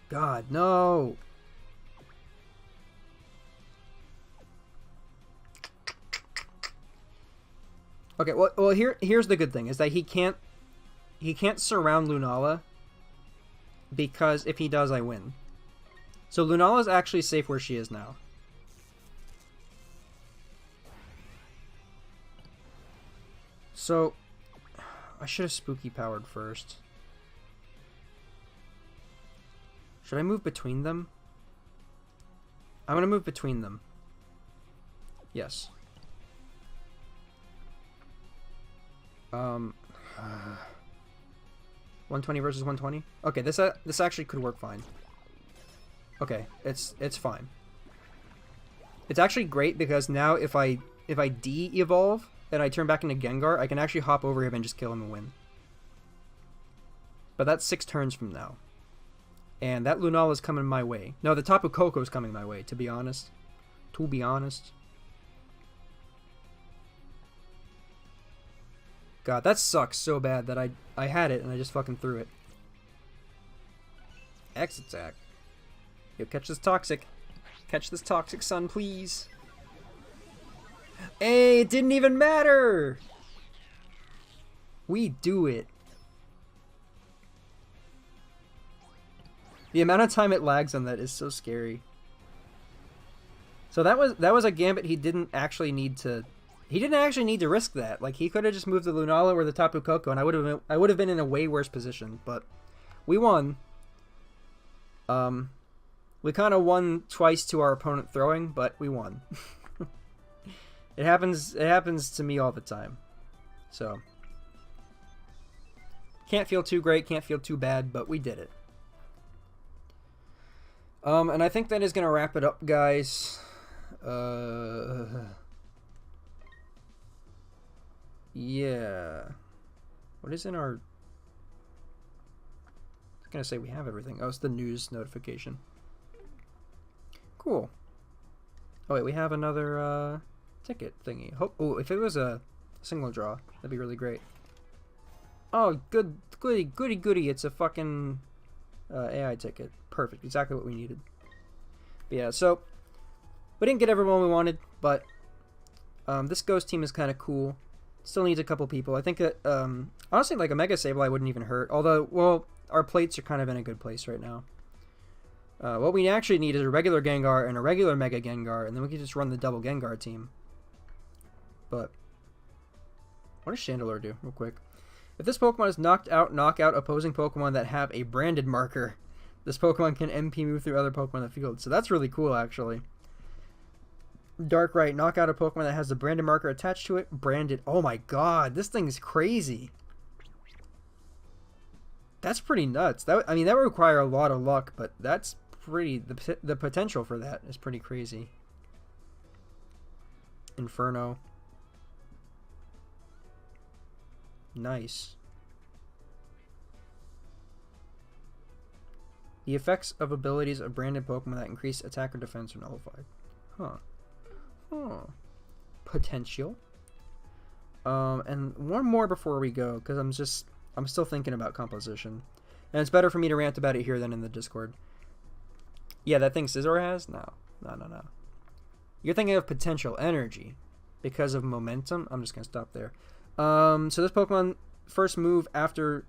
God, no. Okay, well here's the good thing is that he can't surround Lunala because if he does, I win. So Lunala's actually safe where she is now. So I should have Spooky powered first. Should I move between them? I'm gonna move between them. Yes. 120 versus 120. Okay, this actually could work fine. Okay, it's fine. It's actually great because now if I de-evolve and I turn back into Gengar, I can actually hop over him and just kill him and win. But that's 6 turns from now. And that Lunala's coming my way. No, the Tapu Koko's coming my way, to be honest. To be honest. God, that sucks so bad that I had it and I just fucking threw it. X attack. Yo, catch this toxic. Catch this toxic, son, please. Hey, it didn't even matter! We do it. The amount of time it lags on that is so scary. So that was a gambit he didn't actually need to risk that. Like he could have just moved the Lunala or the Tapu Koko and I would have been in a way worse position, but we won. We kind of won twice to our opponent throwing, but we won. It happens to me all the time. So can't feel too great, can't feel too bad, but we did it. And I think that is going to wrap it up, guys. Yeah. What is in our... I was going to say we have everything. Oh, it's the news notification. Cool. Oh, wait, we have another ticket thingy. Oh, if it was a single draw, that'd be really great. Oh, goody. It's a fucking AI ticket. Perfect. Exactly what we needed. But yeah, so we didn't get everyone we wanted, but this Ghost team is kind of cool. Still needs a couple people. I think that, honestly, like a Mega Sableye wouldn't even hurt. Although, well, our plates are kind of in a good place right now. What we actually need is a regular Gengar and a regular Mega Gengar, and then we can just run the double Gengar team. But what does Chandelure do, real quick? If this Pokemon is knock out opposing Pokemon that have a branded marker, this Pokemon can MP move through other Pokemon in the field. So that's really cool, actually. Darkrai, knock out a Pokemon that has the branded marker attached to it. Branded. Oh my god, this thing's crazy. That's pretty nuts. I mean, that would require a lot of luck, but that's pretty... The potential for that is pretty crazy. Inferno. Nice. The effects of abilities of branded Pokemon that increase attack or defense are nullified. Huh. Potential. And one more before we go, because I'm still thinking about composition. And it's better for me to rant about it here than in the Discord. Yeah, that thing Scizor has? No. You're thinking of potential energy. Because of momentum? I'm just going to stop there. So this Pokemon, first move after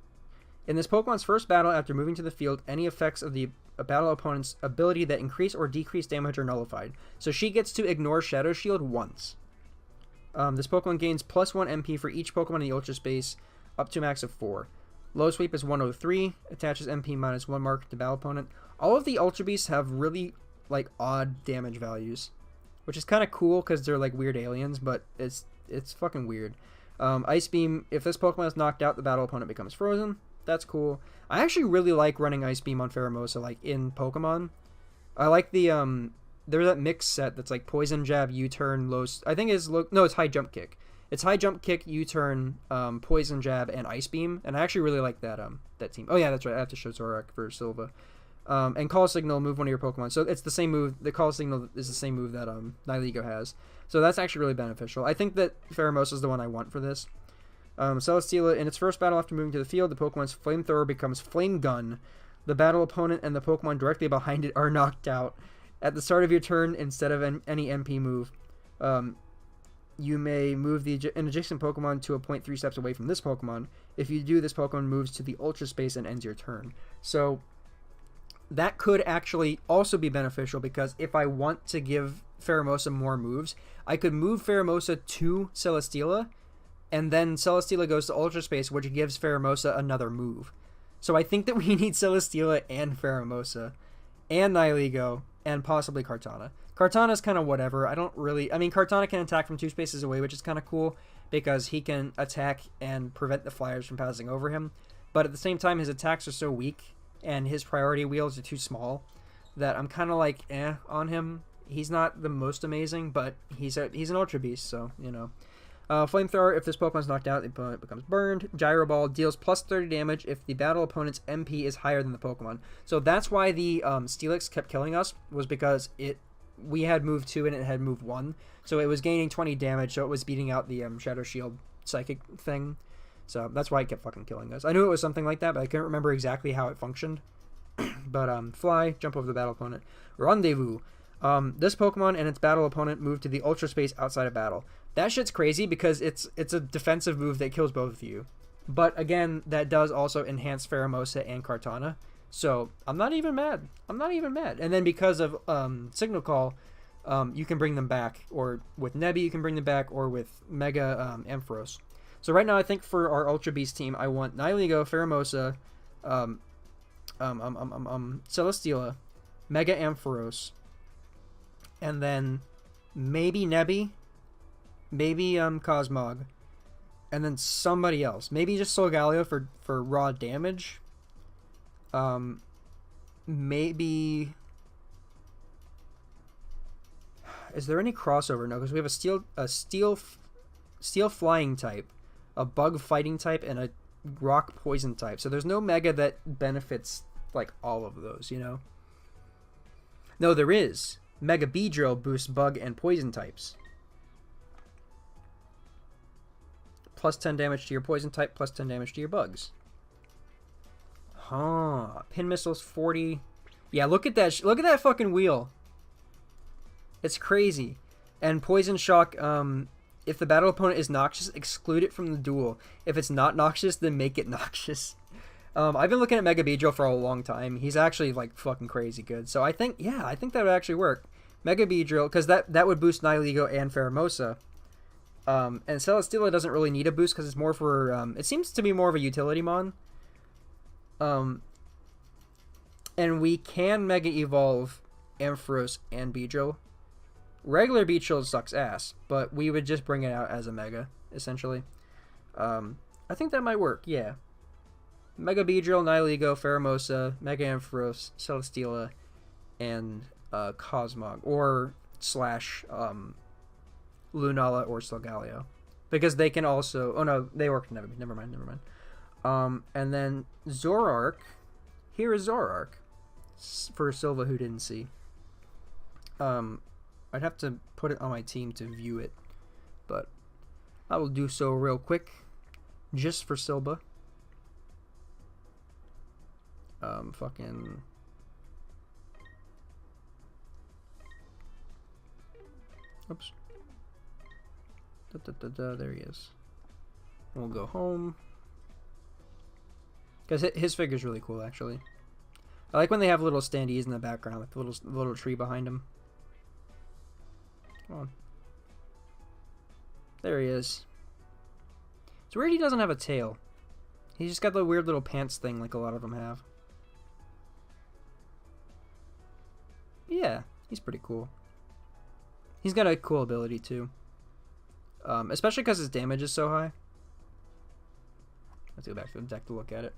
In this Pokemon's first battle, after moving to the field, any effects of the battle opponent's ability that increase or decrease damage are nullified. So she gets to ignore Shadow Shield once. This Pokemon gains +1 MP for each Pokemon in the Ultra Space, up to a max of 4. Low Sweep is 103, attaches MP -1 mark to battle opponent. All of the Ultra Beasts have really, like, odd damage values, which is kind of cool because they're, like, weird aliens, but it's fucking weird. Ice Beam, if this Pokemon is knocked out, the battle opponent becomes frozen. That's cool. I actually really like running Ice Beam on Pheromosa, like, in Pokemon. I like the, there's that mix set that's, like, Poison Jab, U-Turn, I think it's, no, it's High Jump Kick. It's High Jump Kick, U-Turn, Poison Jab, and Ice Beam, and I actually really like that, that team. Oh, yeah, that's right, I have to show Zoroark for Silva. And Call Signal, move one of your Pokemon. So it's the same move, the Call Signal is the same move that, Nihilego has. So that's actually really beneficial. I think that Pheromosa is the one I want for this. Celesteela, in its first battle after moving to the field, the Pokemon's Flamethrower becomes Flame Gun. The battle opponent and the Pokemon directly behind it are knocked out. At the start of your turn, instead of any MP move, you may move an adjacent Pokemon to a point 3 steps away from this Pokemon. If you do, this Pokemon moves to the Ultra Space and ends your turn. So that could actually also be beneficial, because if I want to give Pheromosa more moves, I could move Pheromosa to Celesteela, and then Celesteela goes to Ultra Space, which gives Pheromosa another move. So I think that we need Celesteela and Pheromosa, and Nihilego, and possibly Kartana. Kartana's kind of whatever. I mean, Kartana can attack from 2 spaces away, which is kind of cool, because he can attack and prevent the flyers from passing over him. But at the same time, his attacks are so weak, and his priority wheels are too small, that I'm kind of like, on him. He's not the most amazing, but he's an Ultra Beast, so, you know. Flamethrower, if this Pokemon's knocked out, the opponent becomes burned. Gyro Ball deals +30 damage if the battle opponent's MP is higher than the Pokemon. So that's why the Steelix kept killing us, was because we had move 2 and it had move 1. So it was gaining 20 damage, so it was beating out the Shadow Shield Psychic thing. So that's why it kept fucking killing us. I knew it was something like that, but I couldn't remember exactly how it functioned. But Fly, jump over the battle opponent. Rendezvous. This Pokemon and its battle opponent move to the Ultra Space outside of battle. That shit's crazy because it's a defensive move that kills both of you. But again, that does also enhance Pheromosa and Kartana. So I'm not even mad. And then because of Signal Call, you can bring them back. Or with Nebby, you can bring them back. Or with Mega Ampharos. So right now, I think for our Ultra Beast team, I want Nihilego, Pheromosa, Celesteela, Mega Ampharos, and then maybe Nebby, maybe Cosmog, and then somebody else. Maybe just Solgaleo for raw damage. Maybe... Is there any crossover? No, because we have a steel flying type, a bug fighting type, and a rock poison type. So there's no Mega that benefits like all of those, you know? No, there is. Mega Beedrill boosts bug and poison types. +10 damage to your poison type, +10 damage to your bugs. Huh. Pin Missile's 40. Yeah, look at that. Look at that fucking wheel. It's crazy. And Poison Shock, if the battle opponent is noxious, exclude it from the duel. If it's not noxious, then make it noxious. I've been looking at Mega Beedrill for a long time. He's actually, like, fucking crazy good. So I think that would actually work. Mega Beedrill, because that would boost Nihilego and Pheromosa. And Celesteela doesn't really need a boost because it's more for, it seems to be more of a utility mon. And we can Mega Evolve Ampharos and Beedrill. Regular Beedrill sucks ass, but we would just bring it out as a Mega, essentially. I think that might work, yeah. Mega Beedrill, Nihilego, Pheromosa, Mega Ampharos, Celesteela, and Cosmog, or / Lunala or Solgaleo, because they can also. Oh no, they work. Never mind. And then Zoroark. Here is Zoroark for Silva who didn't see. I'd have to put it on my team to view it, but I will do so real quick, just for Silva. Fucking. Oops. There he is. We'll go home. Because his figure's really cool, actually. I like when they have little standees in the background, like the little tree behind him. Come on. There he is. It's weird he doesn't have a tail. He's just got the weird little pants thing like a lot of them have. Yeah, he's pretty cool. He's got a cool ability, too. Especially because his damage is so high. Let's go back to the deck to look at it.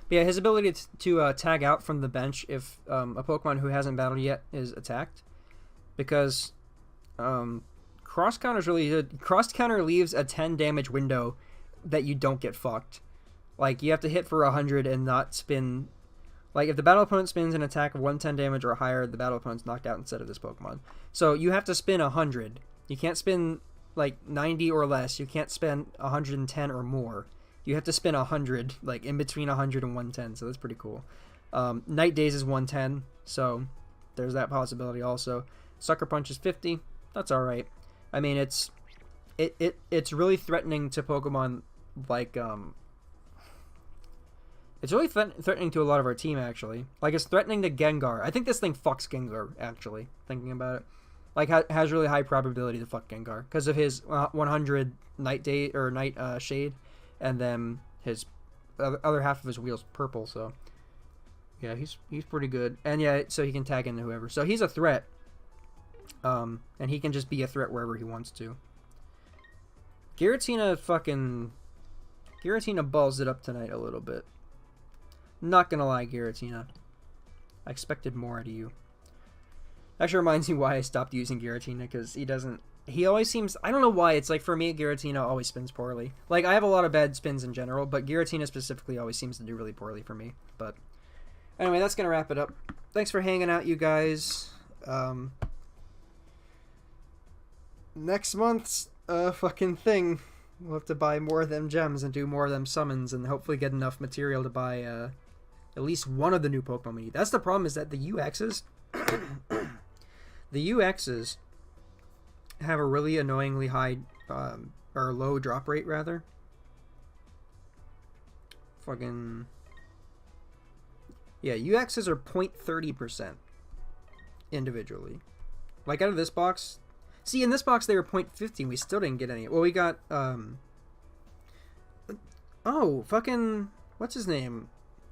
But yeah, his ability to tag out from the bench if a Pokemon who hasn't battled yet is attacked. Because Cross Counter's really good. Cross Counter leaves a 10 damage window that you don't get fucked. Like, you have to hit for 100 and not spin. Like, if the battle opponent spins an attack of 110 damage or higher, the battle opponent's knocked out instead of this Pokemon. So you have to spin 100. You can't spin, like, 90 or less. You can't spend 110 or more. You have to spin 100, like, in between 100 and 110, so that's pretty cool. Night Days is 110, so there's that possibility also. Sucker Punch is 50. That's alright. I mean, it's really threatening to Pokemon, like, it's really threatening to a lot of our team, actually. Like, it's threatening to Gengar. I think this thing fucks Gengar, actually, thinking about it. Like, has really high probability to fuck Gengar because of his 100 Night Day or Night Shade, and then his other half of his wheel's purple. So yeah, he's pretty good, and yeah, so he can tag into whoever. So he's a threat, and he can just be a threat wherever he wants to. Giratina balls it up tonight a little bit. Not gonna lie, Giratina, I expected more out of you. Actually reminds me why I stopped using Giratina, because he always seems, I don't know why, it's like for me Giratina always spins poorly. Like, I have a lot of bad spins in general, but Giratina specifically always seems to do really poorly for me. But anyway, that's gonna wrap it up. Thanks for hanging out, you guys. Next month's fucking thing, we'll have to buy more of them gems and do more of them summons and hopefully get enough material to buy at least one of the new Pokemon we need. That's the problem, is that the UXs the UXs have a really annoyingly high or low drop rate, rather. Fucking yeah, UXs are 0.30% individually. Like, out of this box, see, in this box they were 0.50 and we still didn't get any. Well, we got oh, fucking what's his name?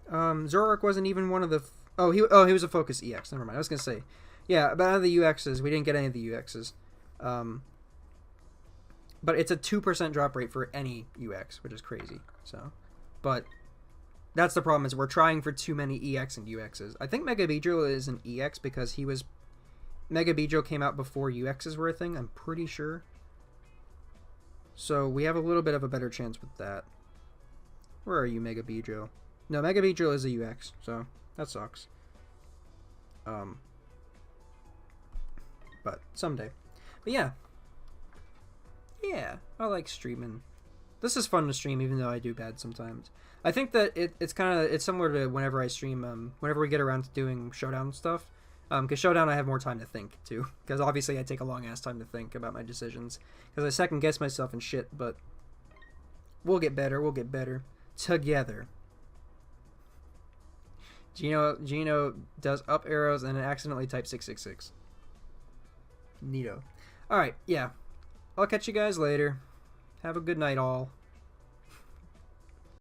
Zoroark wasn't even one of the he was a Focus EX. Never mind. I was gonna say, yeah, but out of the UXs, we didn't get any of the UXs. But it's a 2% drop rate for any UX, which is crazy. So, but that's the problem, is we're trying for too many EX and UXs. I think Mega Beedrill is an EX because Mega Beedrill came out before UXs were a thing, I'm pretty sure. So we have a little bit of a better chance with that. Where are you, Mega Beedrill? No, Mega Beedrill is a UX, so that sucks. But someday. But yeah. Yeah, I like streaming. This is fun to stream, even though I do bad sometimes. I think that it's similar to whenever I stream, whenever we get around to doing Showdown stuff. Because Showdown I have more time to think, too. Because obviously I take a long-ass time to think about my decisions. Because I second-guess myself and shit, but we'll get better, Together. Gino does up arrows and accidentally types 666. Neato. Alright, yeah. I'll catch you guys later. Have a good night, all.